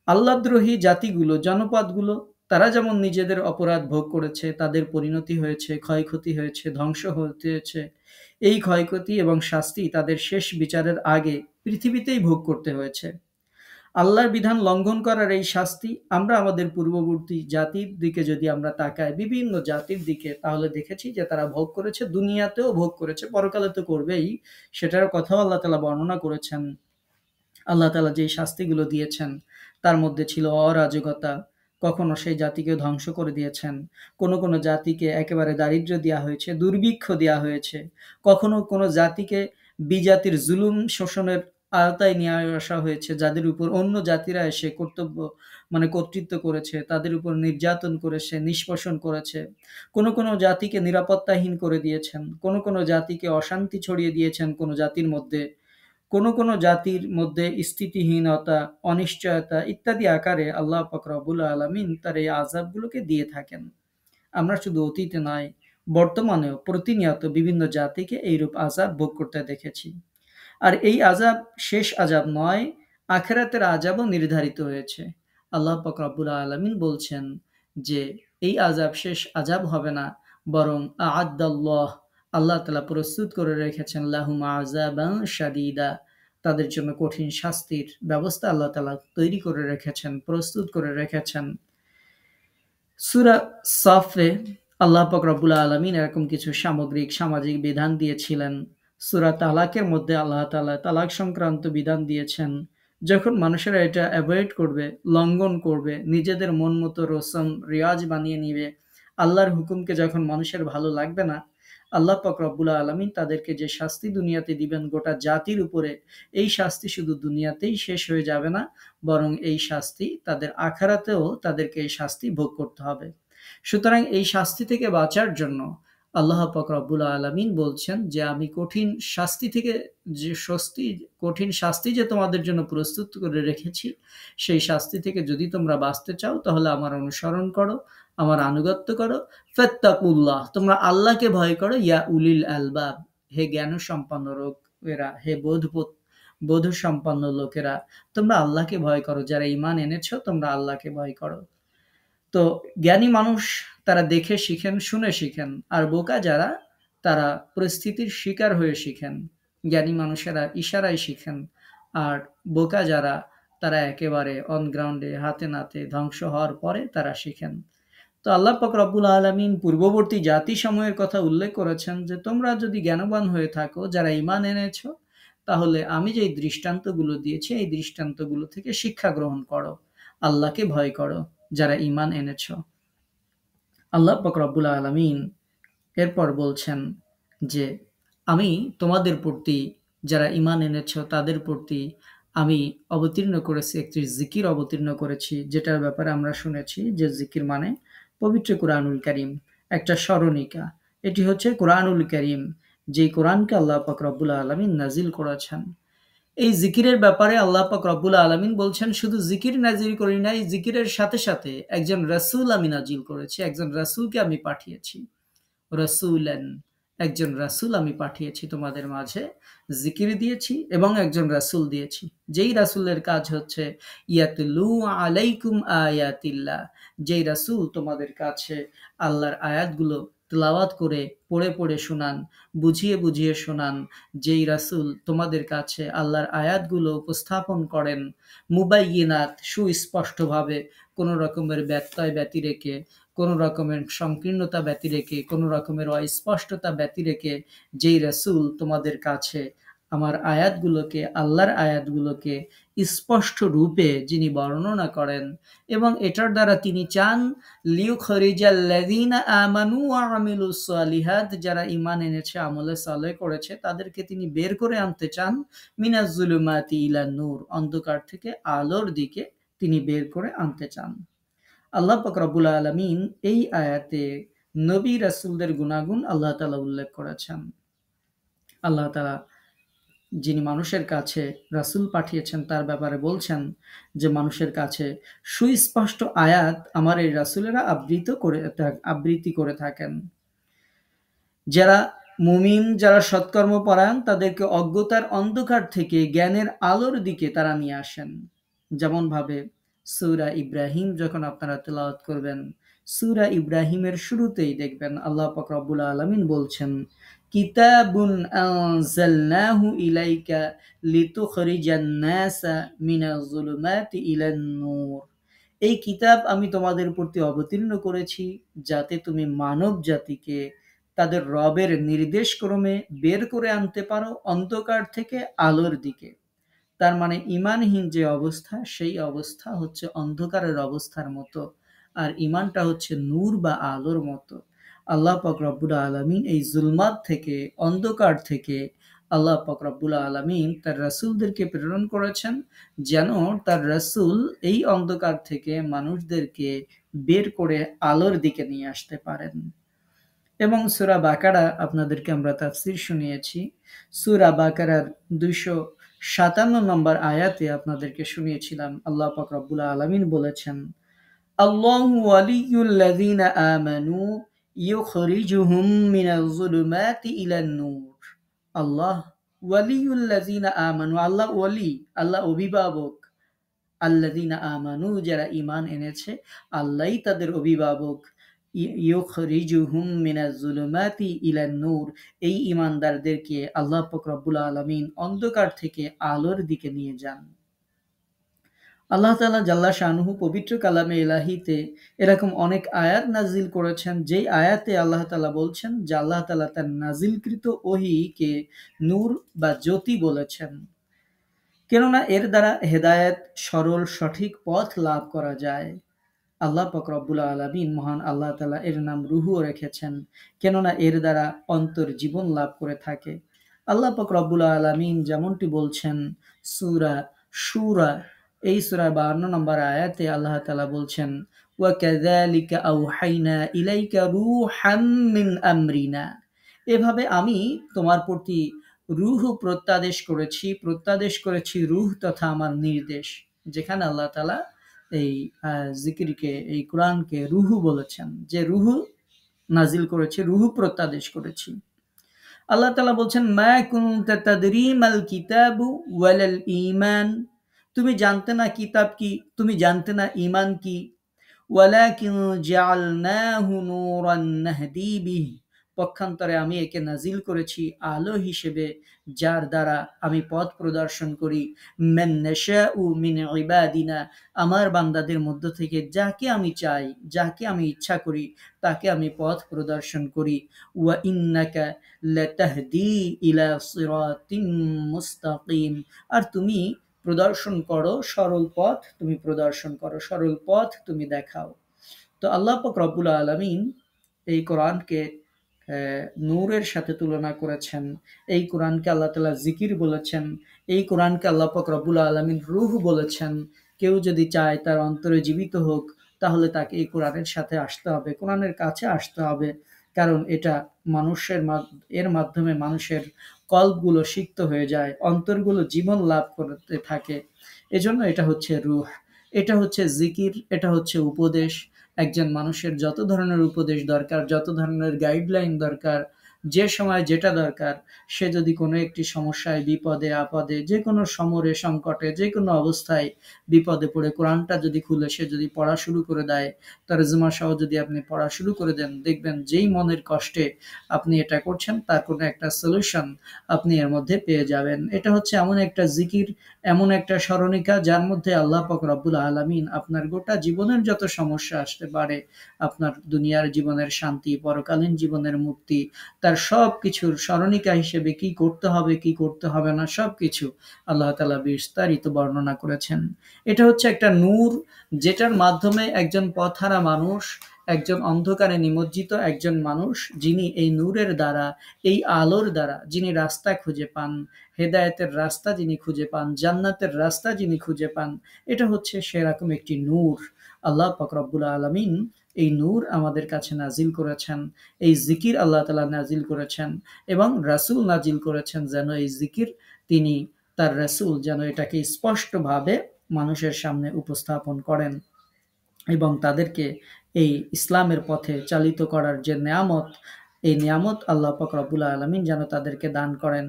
Speaker 1: আল্লাহদ্রোহী জাতিগুলো, জনপদগুলো, তারা যেমন নিজেদের অপরাধ ভোগ করেছে, তাদের পরিণতি হয়েছে, ক্ষয়ক্ষতি হয়েছে, ধ্বংস হয়েছে, এই ক্ষয়ক্ষতি এবং শাস্তি তাদের শেষ বিচারের আগে পৃথিবীতেই ভোগ করতে হয়েছে। আল্লাহর বিধান লঙ্ঘন করার এই শাস্তি আমরা আমাদের পূর্ববর্তী জাতির দিকে যদি আমরা তাকাই, বিভিন্ন জাতির দিকে, তাহলে দেখেছি যে তারা ভোগ করেছে, দুনিয়াতেও ভোগ করেছে, পরকালে তো করবেই, সেটার কথাও আল্লাহ তাআলা বর্ণনা করেছেন। আল্লাহ তাআলা যে শাস্তিগুলো দিয়েছেন তার মধ্যে ছিল অরাজকতা, কখনো সেই জাতিকে ধ্বংস করে দিয়েছেন, কোনো কোনো জাতিকে একেবারে দারিদ্র্য দেওয়া হয়েছে, দুর্ভিক্ষ দেওয়া হয়েছে, কখনো কোনো জাতিকে বিজাতির জুলুম শোষণের আওতায় নিয়ে আসা হয়েছে, যাদের উপর অন্য জাতিরা এসে কর্তৃত্ব করেছে, তাদের উপর নির্যাতন করেছে, নিষ্পেষণ করেছে। কোনো কোনো জাতিকে নিরাপত্তাহীন করে দিয়েছেন, কোনো কোনো জাতিকে অশান্তি ছড়িয়ে দিয়েছেন কোনো জাতির মধ্যে, কোনো কোনো জাতির মধ্যে স্থিতিহীনতা, অনিশ্চয়তা ইত্যাদি আকারে আল্লাহ পাক রব্বুল আলামিন তার এই আযাবগুলোকে দিয়ে থাকেন। আমরা শুধু অতীতে নয়, বর্তমানেও প্রতিনিয়ত বিভিন্ন জাতিকে এইরূপ আযাব ভোগ করতে দেখেছি। আর এই আযাব শেষ আযাব নয়, আখিরাতের আযাবও নির্ধারিত হয়েছে। আল্লাহ পাক রব্বুল আলামিন বলছেন যে এই আযাব শেষ আযাব হবে না, বরং আ'আদ্দাল্লাহ, আল্লাহ তাআলা প্রস্তুত করে রেখেছেন লাহুম আযাবান শাদীদা, তাদের জন্য কঠিন শাস্তির ব্যবস্থা আল্লাহ তাআলা তৈরি করে রেখেছেন, প্রস্তুত করে রেখেছেন। সূরা সাফে আল্লাহ পাক রব্বুল আলামিন এরকম কিছু সামগ্রিক সামাজিক বিধান দিয়েছিলেন। সূরা তালাকের মধ্যে আল্লাহ তাআলা তালাক সংক্রান্ত বিধান দিয়েছেন। যখন মানুষেরা এটা এভয়েড করবে, লঙ্ঘন করবে, নিজেদের মন মতো রসম রেওয়াজ বানিয়ে নিবে, আল্লাহর হুকুমকে যখন মানুষের ভালো লাগবে না, আল্লাহ পাক রব্বুল আলামিন তাদেরকে যে শাস্তি দুনিয়াতে দিবেন গোটা জাতির উপরে, এই শাস্তি শুধু দুনিয়াতেই শেষ হয়ে যাবে না, বরং এই শাস্তি তাদের আখিরাতেও তাদেরকে এই শাস্তি ভোগ করতে হবে। সুতরাং এই শাস্তি থেকে বাঁচার জন্য আল্লাহ পাক রব্বুল আলামিন বলছেন যে আমি কঠিন শাস্তি যে তোমাদের জন্য প্রস্তুত করে রেখেছি, সেই শাস্তি থেকে যদি তোমরা বাঁচতে চাও তাহলে আমার অনুসরণ করো, আমার আনুগত্য করো। ফাত্তাকুল্লাহ, তোমরা আল্লাহকে ভয় করো। ইয়া উলিল আলবাব, হে জ্ঞান সম্পন্ন লোকেরা, হে বোধ সম্পন্ন লোকেরা, তোমরা আল্লাহকে ভয় করো। যারা ঈমান এনেছো তোমরা আল্লাহকে ভয় করো। তো জ্ঞানী মানুষ তারা দেখে শিখেন, শুনে শিখেন, আর বোকা যারা তারা পরিস্থিতির শিকার হয়ে শিখেন। জ্ঞানী মানুষেরা ইশারায় শিখেন, আর বোকা যারা তারা একেবারে অন গ্রাউন্ডে হাতে নাতে ধ্বংস হওয়ার পরে তারা শিখেন। তো আল্লাহ পাক রব্বুল আলামিন পূর্ববর্তী জাতি সমূহের কথা উল্লেখ করেছেন যে তোমরা যদি জ্ঞানবান হয়ে থাকো, যারা ঈমান এনেছো, তাহলে আমি যে দৃষ্টান্তগুলো দিয়েছি এই দৃষ্টান্তগুলো থেকে শিক্ষা গ্রহণ করো, আল্লাহকে ভয় করো যারা ঈমান এনেছো। আল্লাহ পাক রব্বুল আলামিন এরপর বলছেন যে আমি তোমাদের প্রতি, যারা ঈমান এনেছো তাদের প্রতি আমি অবতীর্ণ করেছি একটি জিকির অবতীর্ণ করেছি, যেটার ব্যাপারে আমরা শুনেছি যে জিকির মানে পবিত্র কুরআনুল কারীম, একটা স্মরণিকা। এটি হচ্ছে কুরআনুল কারীম, যেই কোরআনকে আল্লাহ পাক রব্বুল আলামিন নাজিল করেছেন। এই জিকিরের ব্যাপারে আল্লাহ পাক রব্বুল আলামিন বলছেন শুধু জিকির নাজিল করি নাই, জিকিরের সাথে সাথে একজন রাসূল আমি নাজিল করেছি, একজন রাসূলকে আমি পাঠিয়েছি। রাসূলান, একজন রাসূল আমি পাঠিয়েছি তোমাদের মাঝে, জিকির দিয়েছি এবং একজন রাসূল দিয়েছি, যেই রাসূলের কাজ হচ্ছে ইয়াতলু আলাইকুম আয়াতিল্লাহ, যেই রাসূল তোমাদের কাছে আল্লাহর আয়াতগুলো তিলাওয়াত করে পড়ে পড়ে শোনান, বুঝিয়ে বুঝিয়ে শোনান, যেই রাসূল তোমাদের কাছে আল্লাহর আয়াতগুলো উপস্থাপন করেন মুবাইয়িনাত, সুস্পষ্টভাবে, কোনো রকমের ব্যত্যয় ব্যতি রেখে, কোনো রকমের সংকীর্ণতা ব্যতি রেখে, কোনো রকমের অস্পষ্টতা ব্যতি রেখে, যেই রাসূল তোমাদের কাছে আমার আয়াতগুলোকে, আল্লাহর আয়াতগুলোকে স্পষ্ট রূপে যিনি বর্ণনা করেন, এবং এটার দ্বারা তিনি চান লিইউখরিজাল্লাযীনা আমানু ওয়া আমিলুস সালিহাত, যারা ঈমান এনেছে, আমলে সালেহ করেছে, তাদেরকে তিনি বের করে আনতে চান মিনাজ জুলুমাতি ইলান নূর, অন্ধকার থেকে আলোর দিকে তিনি বের করে আনতে চান। আল্লাহ পাক রব্বুল আলামিন এই আয়াতে নবী রাসূলদের গুনাগুণ আল্লাহ তাআলা উল্লেখ করেছেন। আল্লাহ তাআলা যিনি মানুষের কাছে রাসূল পাঠিয়েছেন তার ব্যাপারে বলছেন যে মানুষের কাছে সুস্পষ্ট আয়াত আমার এই রাসূলেরা আবৃত্তি করে থাকেন। যারা মুমিন, যারা সৎকর্মপরায়ণ, তাদেরকে অজ্ঞতার অন্ধকার থেকে জ্ঞানের আলোর দিকে তারা নিয়ে আসেন। যেমন ভাবে সূরা ইব্রাহিম যখন আপনারা তেলাওয়াত করবেন, সূরা ইব্রাহিমের শুরুতেই দেখবেন আল্লাহ পাক রব্বুল আলামিন বলছেন কিতাবুন আনজালনাহু ইলাইকা লিতুখরিজান নাসা মিনাজ যুলুমাতি ইলান নূর, এই কিতাব আমি তোমাদের প্রতি অবতীর্ণ করেছি যাতে তুমি মানব জাতিকে তাদের রবের নির্দেশক্রমে বের করে আনতে পারো অন্ধকার থেকে আলোর দিকে। তার মানে ঈমানহীন যে অবস্থা, সেই অবস্থা হচ্ছে অন্ধকারের অবস্থার মতো। আর ঈমানটা হচ্ছে নূর বা আলোর মতো। আল্লাহ পাক রব্বুল আলামিন এই জুলমাত থেকে, অন্ধকার থেকে আল্লাহ পাক রব্বুল আলামিন তার রাসূলদেরকে প্রেরণ করেছেন, যেন তার রাসূল এই অন্ধকার থেকে মানুষদেরকে বের করে আলোর দিকে নিয়ে আসতে পারেন। এবং সূরা বাকারা আপনাদেরকে আমরা তাফসীর শুনিয়েছি। সূরা বাকারার ২৫৭ নম্বর আয়াতে আপনাদেরকে শুনিয়েছিলাম, আল্লাহ পাক রব্বুল আলামিন বলেছেন, আল্লাহু ওয়ালিয়ুল্লাযীনা আমানু ইউখরিজুহুম মিনাজ যুলুমাতি ইলান নূর। আল্লাহ ওয়ালিয়ুল্লাযীনা আমানু, আল্লাহ ওয়ালি, আল্লাহ অভিভাবক। আল্লাযীনা আমানু, যারা ঈমান এনেছে, আল্লাহই তাদের অভিভাবক। ইউখরিজুহুম মিনাজ যুলুমাতি ইলান নূর, এই ঈমানদারদেরকে আল্লাহ পাক রব্বুল আলামিন অন্ধকার থেকে আলোর দিকে নিয়ে যান। আল্লাহ তাআলা জাল্লা শানুহু পবিত্র কালামে ইলাহিতে এরকম অনেক আয়াত নাজিল করেছেন, যেই আয়াতে আল্লাহ তাআলা বলছেন যে আল্লাহ তাআলা তার নাজিলকৃত ওহীকে নূর বা জ্যোতি বলেছেন। কেননা এর দ্বারা হেদায়েত, সরল সঠিক পথ লাভ করা যায়। আল্লাহ পাক রব্বুল আলামিন, মহান আল্লাহ তাআলা এর নাম রুহও রেখেছেন, কেননা এর দ্বারা অন্তর জীবন লাভ করে থাকে। আল্লাহ পাক রব্বুল আলামিন যেমনটি বলছেন সূরা শুরা, এই সূরা 52 নম্বর আয়াতে আল্লাহ তাআলা বলছেন, ওয়া কাযালিকা আওহাইনা ইলাইকা রূহাম মিন আমরিনা, এভাবে আমি তোমার প্রতি রূহ প্রত্যাদেশ করেছি রূহ তথা আমার নির্দেশ। যেখানে আল্লাহ তাআলা এই জিকিরকে, এই কোরআনকে রুহু বলেছেন, যে রুহু নাজিল করেছি, রুহু প্রত্যাদেশ করেছি। আল্লাহ তাআলা বলছেন, মা কুনতা তাদরি মাল কিতাবু ওয়ালাল ঈমান, তুমি জানতে না কিতাব কি, তুমি জানতে না ঈমান কি। ওয়ালাকিন জাআলনাহু নূরান নাহদি বিহি, পক্ষান্তরে আমি একে নাজিল করেছি আলো হিসেবে, যার দ্বারা আমি পথ প্রদর্শন করি। মান নাশাউ মিন ইবাদিনা, আমার বান্দাদের মধ্য থেকে যাকে আমি চাই, যাকে আমি ইচ্ছা করি, তাকে আমি পথ প্রদর্শন করি। ওয়া ইন্নাকা লাতাহদি ইলা সিরাতিম মুস্তাকিম, আর তুমি প্রদর্শন করো সরল পথ, তুমি প্রদর্শন করো সরল পথ, তুমি দেখাও। তো আল্লাহ পাক রব্বুল আলামিন এই কোরআনকে নূরের সাথে তুলনা করেছেন। এই কোরআনকে আল্লাহ তাআলা জিকির বলেছেন। এই কোরআনকে আল্লাহ পাক রব্বুল আলামিন রূহ বলেছেন। কেউ যদি চায় তার অন্তরে জীবিত হোক, তাহলে তাকে এই কোরআনের সাথে আসতে হবে, কোরআনের কাছে আসতে হবে। কারণ এটা এর মাধ্যমে মানুষের কল্পগুলো সিক্ত হয়ে যায়, অন্তরগুলো জীবন লাভ করতে থাকে। এজন্য এটা হচ্ছে রূহ, এটা হচ্ছে জিকির, এটা হচ্ছে উপদেশ। একজন মানুষের যত ধরনের উপদেশ দরকার, যত ধরনের গাইডলাইন দরকার, যে সময় যেটা দরকার, সে যদি কোনো একটি সমস্যায়, বিপদে আপদে, যে কোনো সমরে সংকটে, যে কোনো অবস্থায় বিপদে পড়ে কোরআনটা যদি খুলে সে যদি পড়া শুরু করে দেয়, তরজমা সহ যদি আপনি পড়া শুরু করে দেন, দেখবেন যেই মনের কষ্টে আপনি এটা করছেন তার কোনো একটা সলিউশন আপনি এর মধ্যে পেয়ে যাবেন। এটা হচ্ছে এমন একটা জিকির, এমন একটা স্মরণিকা, যার মধ্যে আল্লাহ পাক রব্বুল আলামিন আপনার গোটা জীবনের যত সমস্যা আসতে পারে, আপনার দুনিয়ার জীবনের শান্তি, পরকালীন জীবনের মুক্তি, তার সব কিছুর স্মরণিকা হিসেবে কি করতে হবে, কি করতে হবে না, সবকিছু আল্লাহ তাআলা বিস্তারিত বর্ণনা করেছেন। এটা হচ্ছে একটা নূর, যেটার মাধ্যমে একজন পথহারা মানুষ, একজন অন্ধকারে নিমজ্জিত একজন মানুষ, যিনি এই নূরের দ্বারা, এই আলোর দ্বারা যিনি রাস্তা খুঁজে পান, হেদায়েতের রাস্তা যিনি খুঁজে পান, জান্নাতের রাস্তা যিনি খুঁজে পান, এটা হচ্ছে সেরকম একটি নূর। আল্লাহ পাক রব্বুল আলামিন এই নূর আমাদের কাছে নাজিল করেছেন, এই জিকির আল্লাহ তাআলা নাজিল করেছেন, এবং রাসূল নাজিল করেছেন, যেন এই জিকির তিনি, তার রাসূল যেন এটাকে স্পষ্টভাবে মানুষের সামনে উপস্থাপন করেন, এবং তাদেরকে এই ইসলামের পথে চালিত করার যে নেয়ামত, এই নিয়ামত আল্লাহ পাক রব্বুল আলামিন যেন তাদেরকে দান করেন।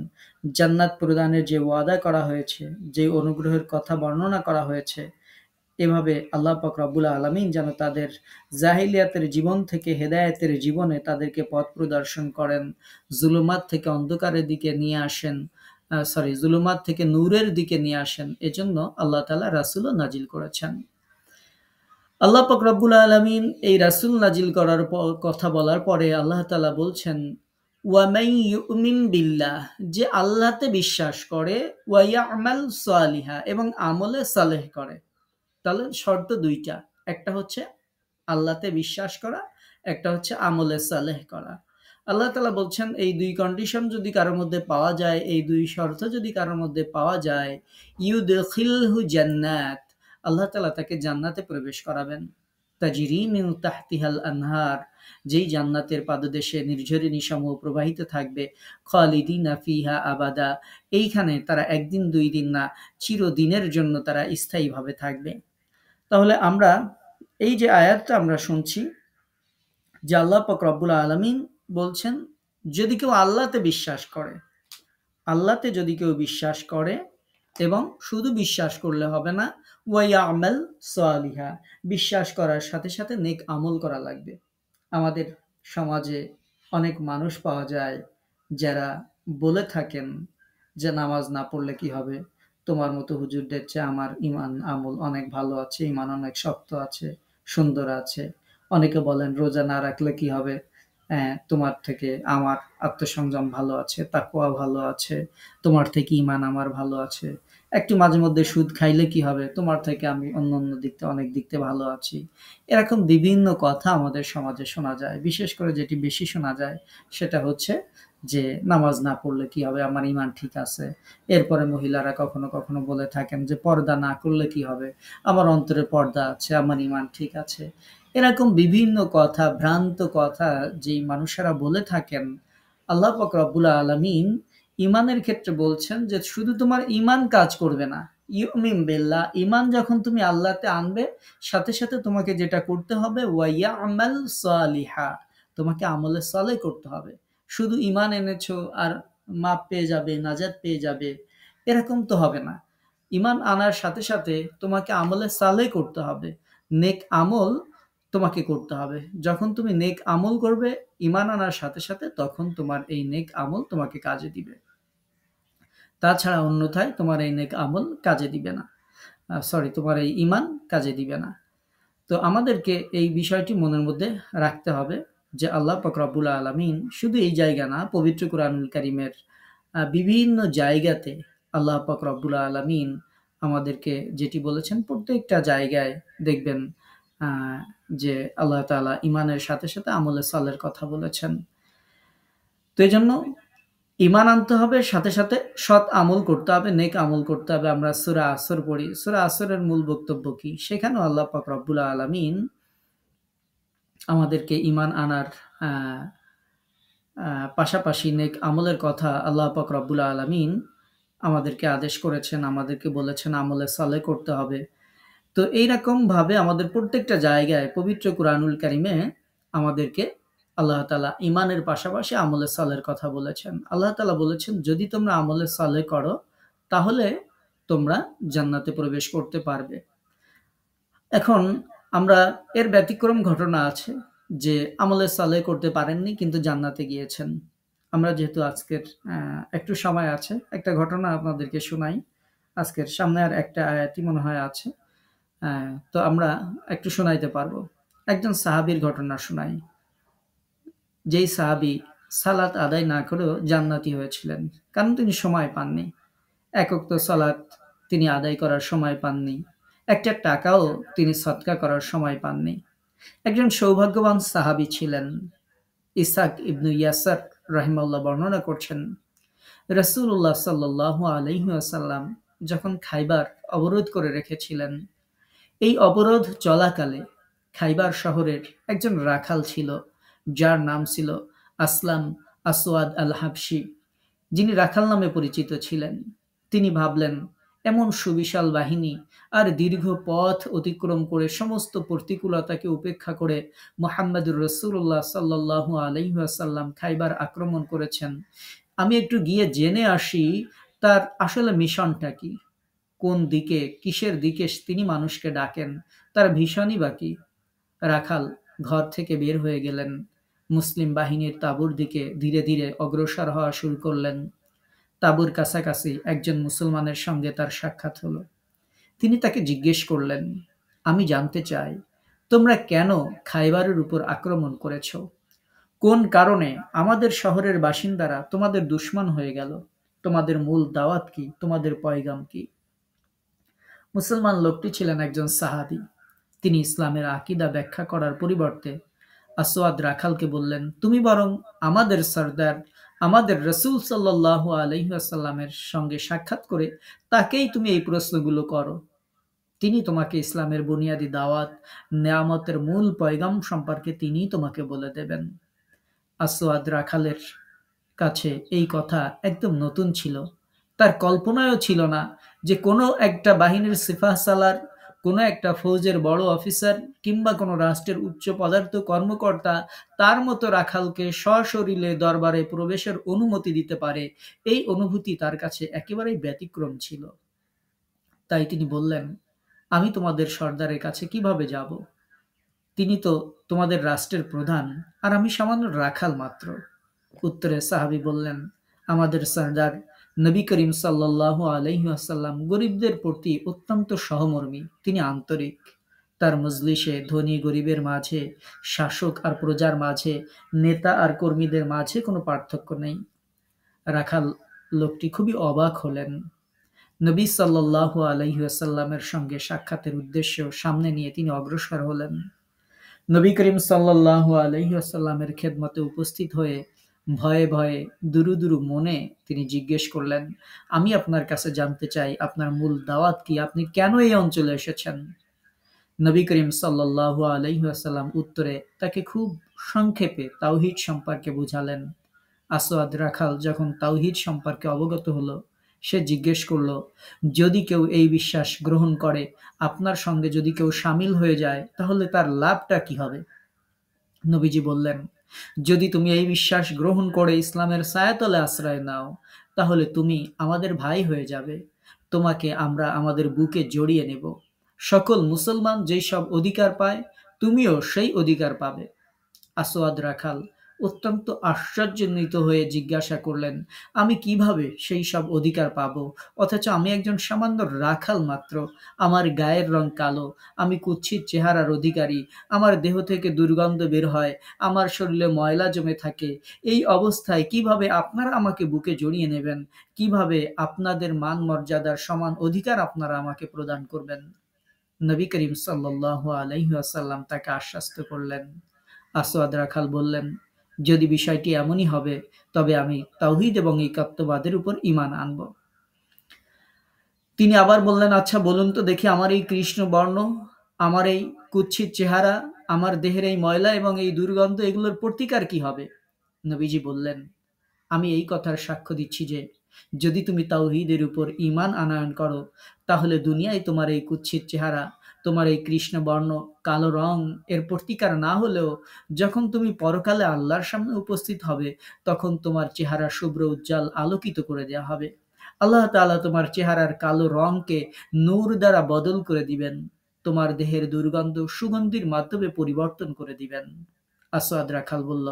Speaker 1: জান্নাত প্রদানের যে ওয়াদা করা হয়েছে, যে অনুগ্রহের কথা বর্ণনা করা হয়েছে, এভাবে আল্লাহ পাক রব্বুল আলামিন যেন তাদের জাহিলিয়াতের জীবন থেকে হেদায়েতের জীবনে তাদেরকে পথ প্রদর্শন করেন, জুলুমাত থেকে অন্ধকারের দিকে নিয়ে আসেন, জুলুমাত থেকে নূরের দিকে নিয়ে আসেন। এজন্য আল্লাহ তাআলা রাসূলও নাজিল করেছেন। আল্লাহ পাক রব্বুল আলামিন এই রাসূল নাজিল করার কথা বলার পরে আল্লাহ তাআলা বলছেন, ওয়া মান ইউমিন বিল্লাহ, যে আল্লাহতে বিশ্বাস করে, ওয়া ইয়ামাল সালিহা, এবং আমলে সালেহ করে। তাহলে শর্ত দুইটা, একটা হচ্ছে আল্লাহতে বিশ্বাস করা, একটা হচ্ছে আমলে সালেহ করা। আল্লাহ তাআলা বলছেন এই দুই কন্ডিশন যদি কারোর মধ্যে পাওয়া যায়, এই দুই শর্ত যদি কারোর মধ্যে পাওয়া যায়, ইউদখিলহু জান্নাত, আল্লাহ তাআলা তাকে জান্নাতে প্রবেশ করাবেন। তাজরি মিন তাহতিহাল আনহার, যেই জান্নাতের পাদদেশে নির্ঝরিণী সমূহ প্রবাহিত থাকবে, খালিদিনা ফিহা আবাদা, এইখানে তারা একদিন দুই দিন না, চিরদিনের জন্য তারা স্থায়ীভাবে থাকবে। তাহলে আমরা এই যে আয়াতটা আমরা শুনছি যে আল্লাহ পাক রব্বুল আলামিন বলছেন যদি কেউ আল্লাহতে বিশ্বাস করে, আল্লাহতে যদি কেউ বিশ্বাস করে এবং শুধু বিশ্বাস করলে হবে না, ওয়াইয়ামাল সালিহা, বিশ্বাস করার সাথে সাথে নেক আমল করা লাগবে। আমাদের সমাজে অনেক মানুষ পাওয়া যায় যারা বলে থাকেন যে নামাজ না পড়লে কি হবে, তোমার মতো হুজুরদের চেয়ে আমার ইমান আমল অনেক ভালো আছে, ইমান অনেক শক্ত আছে, সুন্দর আছে। অনেকে বলেন রোজা না রাখলে কি হবে, তোমার থেকে আমার আত্মসংযম ভালো আছে, তাকওয়া ভালো আছে, তোমার থেকে ইমান আমার ভালো আছে। একটু মাঝে মধ্যে সুদ খাইলে কি হবে, তোমার থেকে আমি অন্য অন্য দিকতে অনেক দিকতে ভালো আছি। এরকম বিভিন্ন কথা আমাদের সমাজে শোনা যায়। বিশেষ করে যেটি বেশি শোনা যায় সেটা হচ্ছে যে নামাজ না পড়লে কি হবে, আমার ইমান ঠিক আছে। এরপরে মহিলারা কখনো কখনো বলে থাকেন যে পর্দা না করলে কি হবে, আমার অন্তরে পর্দা আছে, আমার ইমান ঠিক আছে। এরকম বিভিন্ন কথা, ভ্রান্ত কথা যেই মানুষেরা বলে থাকেন, আল্লাহ পাক রব্বুল আলামিন ইমানের ক্ষেত্রে বলছেন যে শুধু তোমার ইমান কাজ করবে না, ইউমিন বিল্লাহ, ইমান যখন তুমি আল্লাহতে আনবে, সাথে সাথে তোমাকে যেটা করতে হবে ওয়াইয়ামাল সালিহা, তোমাকে আমলে সালেহ করতে হবে। শুধু ইমান এনেছো আর মাপ পেয়ে যাবে, নাজাত পেয়ে যাবে, এরকম তো হবে না। ইমান আনার সাথে সাথে তোমাকে আমলে সালেহ করতে হবে, নেক আমল তোমাকে করতে হবে। যখন তুমি নেক আমল করবে ইমান আনার সাথে সাথে, তখন তোমার এই নেক আমল তোমাকে কাজে দিবে। তাছাড়া অন্যথায় তোমার এই নেক আমল কাজে দিবে না, তোমার এই ইমান কাজে দিবে না। তো আমাদেরকে এই বিষয়টি মনের মধ্যে রাখতে হবে যে আল্লাহ পাক রব্বুল আলামিন শুধু এই জায়গা না, পবিত্র কুরআনুল কারীমের বিভিন্ন জায়গাতে আল্লাহ পাক রব্বুল আলামিন আমাদেরকে যেটি বলেছেন, প্রত্যেকটা জায়গায় দেখবেন যে আল্লাহ তাআলা ইমানের সাথে সাথে আমলে সালের কথা বলেছেন। তো এই জন্য ইমান আনতে হবে, সাথে সাথে সৎ আমল করতে হবে, নেক আমল করতে হবে। আমরা সূরা আসর পড়ি, সূরা আসরের মূল বক্তব্য কি, সেখানেও আল্লাহ পাক রব্বুল আলামিন আমাদেরকে ইমান আনার পাশাপাশি নেক আমলের কথা আল্লাহ পাক রব্বুল আলামিন আমাদেরকে আদেশ করেছেন, আমাদেরকে বলেছেন আমলে সালেহ করতে হবে। তো এইরকম ভাবে আমাদের প্রত্যেকটা জায়গায় পবিত্র কুরআনুল কারীমে আমাদেরকে আল্লাহ তাআলা ইমানের পাশাপাশি আমলে সালেহর কথা বলেছেন। আল্লাহ তাআলা বলেছেন যদি তোমরা আমলে সালেহ করো তাহলে তোমরা জান্নাতে প্রবেশ করতে পারবে। এখন আমরা এর ব্যতিক্রম ঘটনা আছে যে আমলে সালেহ করতে পারেননি কিন্তু জান্নাতে গিয়েছেন। আমরা যেহেতু আজকের একটু সময় আছে, একটা ঘটনা আপনাদেরকে শোনাই। আজকের সামনে আর একটা আয়াতই মনে হয় আছে, তো আমরা একটু শোনাইতে পারবো। একজন সাহাবীর ঘটনা শোনাই, যেই সাহাবী সালাত আদায় না করেও জান্নাতি হয়েছিলেন, কারণ তিনি সময় পাননি। এক ওয়াক্ত সালাত তিনি আদায় করার সময় পাননি, একটা টাকাও তিনি সদকা করার সময় পাননি। একজন সৌভাগ্যবান সাহাবী ছিলেন। ইসহাক ইবনু ইয়াসার রাহিমাহুল্লাহ বর্ণনা করছেন, রাসূলুল্লাহ সাল্লাল্লাহু আলাইহি ওয়াসাল্লাম যখন খাইবার অবরোধ করে রেখেছিলেন, এই অবরোধ চলাকালে খাইবার শহরের একজন রাখাল ছিল যার নাম ছিল আসলাম আসওয়াদ আল হাবশি, যিনি রাখাল নামে পরিচিত ছিলেন। তিনি ভাবলেন এমন সুবিশাল বাহিনী আর দীর্ঘ পথ অতিক্রম করে সমস্ত প্রতিকূলতাকে উপেক্ষা করে মুহাম্মদুর রাসূলুল্লাহ সাল্লাল্লাহু আলাইহি ওয়াসাল্লাম খাইবার আক্রমণ করেছেন। আমি একটু গিয়ে জেনে আসি তার আসলে মিশনটা কি, কোন দিকে, কিসের দিকে তিনি মানুষকে ডাকেন, তার ভীষণই বা কি। রাখাল ঘর থেকে বের হয়ে গেলেন, মুসলিম বাহিনীর তাঁবুর দিকে ধীরে ধীরে অগ্রসর হওয়া শুরু করলেন। তাঁবুর কাছাকাছি একজন মুসলমানের সঙ্গে তার সাক্ষাৎ হলো। তিনি তাকে জিজ্ঞেস করলেন, আমি জানতে চাই তোমরা কেন খাইবারের উপর আক্রমণ করেছ, কোন কারণে আমাদের শহরের বাসিন্দারা তোমাদের দুশমন হয়ে গেল, তোমাদের মূল দাওয়াত কি, তোমাদের পয়গাম কি। মুসলমান লোকটি ছিলেন একজন সাহাবী। তিনি ইসলামের আকীদা ব্যাখ্যা করার পরিবর্তে আসওয়াদ রাখালকে বললেন, তুমি বরং আমাদের সরদার, আমাদের রাসূল সাল্লাল্লাহু আলাইহি ওয়াসাল্লামের সঙ্গে সাক্ষাৎ করে তাকেই তুমি এই প্রশ্নগুলো করো। তিনি তোমাকে ইসলামের বুনিয়াদী দাওয়াত, নেয়ামতের মূল পয়গাম সম্পর্কে তিনিই তোমাকে বলে দেবেন। আসওয়াদ রাখালের কাছে এই কথা একদম নতুন ছিল। তার কল্পনায়ও ছিল না যে কোনো একটা বাহিনীর সিপাহ সালার, কোনো একটা ফৌজের বড় অফিসার কিংবা কোনো রাষ্ট্রের উচ্চ পদার্থ কর্মকর্তা তার মতো রাখালকে সশরীরে দরবারে প্রবেশের অনুমতি দিতে পারে। এই অনুভূতি তার কাছে একেবারেই ব্যতিক্রম ছিল। তাই তিনি বললেন, আমি তোমাদের সর্দারের কাছে কিভাবে যাব? তিনি তো তোমাদের রাষ্ট্রের প্রধান, আর আমি সামান্য রাখাল মাত্র। উত্তরে সাহাবী বললেন, আমাদের সর্দার নবী করিম সাল্লাল্লাহু আলাইহি ওয়াসাল্লাম গরিবদের প্রতি অত্যন্ত সহমর্মী, তিনি আন্তরিক। তার মজলিসে ধনী গরিবের মাঝে, শাসক আর প্রজার মাঝে, নেতা আর কর্মীদের মাঝে কোনো পার্থক্য নেই। রাখাল লোকটি খুবই অবাক হলেন। নবী সাল্লাল্লাহু আলাইহি ওয়াসাল্লামের সঙ্গে সাক্ষাতের উদ্দেশ্য সামনে নিয়ে তিনি অগ্রসর হলেন। নবী করিম সাল্লাল্লাহু আলাইহি ওয়াসাল্লামের খেদমতে উপস্থিত হয়ে ভয়ে ভয়ে দুরু দুরু মনে তিনি জিজ্ঞেস করলেন, আমি আপনার কাছে জানতে চাই আপনার মূল দাওয়াত কি? আপনি কেন এই অঞ্চলে এসেছেন? নবী করিম সাল্লাল্লাহু আলাইহি ওয়াসাল্লাম উত্তরে তাকে খুব সংক্ষেপে তাওহীদ সম্পর্কে বুঝালেন। আসওয়াদ রাখাল যখন তাওহীদ সম্পর্কে অবগত হলো, সে জিজ্ঞেস করল, যদি কেউ এই বিশ্বাস গ্রহণ করে, আপনার সঙ্গে যদি কেউ শামিল হয়ে যায়, তাহলে তার লাভটা কি হবে? নবীজি বললেন, যদি তুমি এই বিশ্বাস গ্রহণ করে ইসলামের ছায়াতলে আশ্রয় নাও, তাহলে তুমি আমাদের ভাই হয়ে যাবে। তোমাকে আমরা আমাদের বুকে জড়িয়ে নেব। সকল মুসলমান যেই সব অধিকার পায়, তুমিও সেই অধিকার পাবে। আসওয়াদ রাখাল অত্যন্ত আশ্চর্যান্বিত হয়ে জিজ্ঞাসা করলেন, আমি কিভাবে সেই সব অধিকার পাব? অথচ আমি একজন সামান্য রাখাল মাত্র। আমার গায়ের রং কালো, আমি কুৎসিত চেহারার অধিকারী, আমার দেহ থেকে দুর্গন্ধ বের হয়, আমার শরীরে ময়লা জমে থাকে। এই অবস্থায় কিভাবে আপনারা আমাকে বুকে জড়িয়ে নেবেন? কিভাবে আপনাদের মান মর্যাদার সমান অধিকার আপনারা আমাকে প্রদান করবেন? নবী করিম সাল্লাল্লাহু আলাইহি ওয়াসাল্লাম তাকে আশ্বস্ত করলেন। আসওয়াদ রাখাল বললেন, যদি বিষয়টি এমনই হবে, তবে আমি তাওহীদ এবং একাত্মবাদের উপর ঈমান আনব। তিনি আবার বললেন, আচ্ছা বলুন তো দেখি, আমার এই কৃষ্ণ বর্ণ, আমার এই কুৎসিত চেহারা, আমার দেহের এই ময়লা এবং এই দুর্গন্ধ, এগুলোর প্রতিকার কি হবে? নবীজি বললেন, আমি এই কথার সাক্ষ্য দিচ্ছি যে যদি তুমি তাওহীদের উপর ঈমান আনয়ন করো, তাহলে দুনিয়ায় তোমার এই কুৎসিত চেহারা, তোমার এই কৃষ্ণ বর্ণ, কালো রং এর প্রতিকার না হলেও যখন তুমি পরকালে আল্লাহর সামনে উপস্থিত হবে, তখন তোমার চেহারা শুভ্র উজ্জ্বল আলোকিত করে দেওয়া হবে। আল্লাহ তাআলা তোমার চেহারার কালো রংকে নূর দ্বারা বদল করে দিবেন। তোমার দেহের দুর্গন্ধ সুগন্ধির মাধ্যমে পরিবর্তন করে দিবেন। আসওয়াদ রাখাল বলল,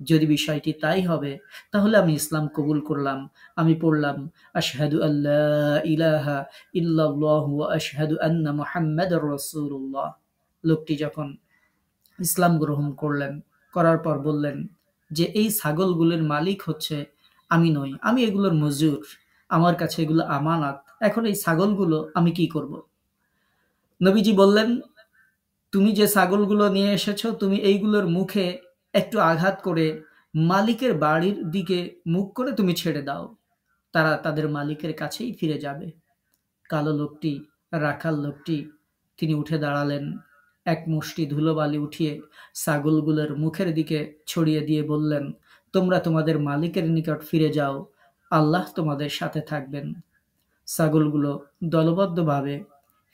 Speaker 1: যদি বিষয়টি তাই হবে, তাহলে আমি ইসলাম কবুল করলাম। আমি পড়লাম, আশহাদু আল্লা ইলাহা ইল্লাল্লাহু ওয়া আশহাদু আন্না মুহাম্মাদার রাসূলুল্লাহ। লোকটি যখন ইসলাম গ্রহণ করলেন, করার পর বললেন যে এই ছাগলগুলোর মালিক হচ্ছে আমি নই, আমি এগুলোর মজুর, আমার কাছে এগুলো আমানত। এখন এই ছাগলগুলো আমি কি করব? নবীজি বললেন, তুমি যে ছাগলগুলো নিয়ে এসেছো, তুমি এইগুলোর মুখে একটু আঘাত করে মালিকের বাড়ির দিকে মুখ করে তুমি ছেড়ে দাও, তারা তাদের মালিকের কাছেই ফিরে যাবে। কালো লোকটি, রাখাল লোকটি, তিনি উঠে দাঁড়ালেন, এক মুষ্টি ধুলোবালি উঠিয়ে ছাগলগুলোর মুখের দিকে ছড়িয়ে দিয়ে বললেন, তোমরা তোমাদের মালিকের নিকট ফিরে যাও, আল্লাহ তোমাদের সাথে থাকবেন। ছাগলগুলো দলবদ্ধভাবে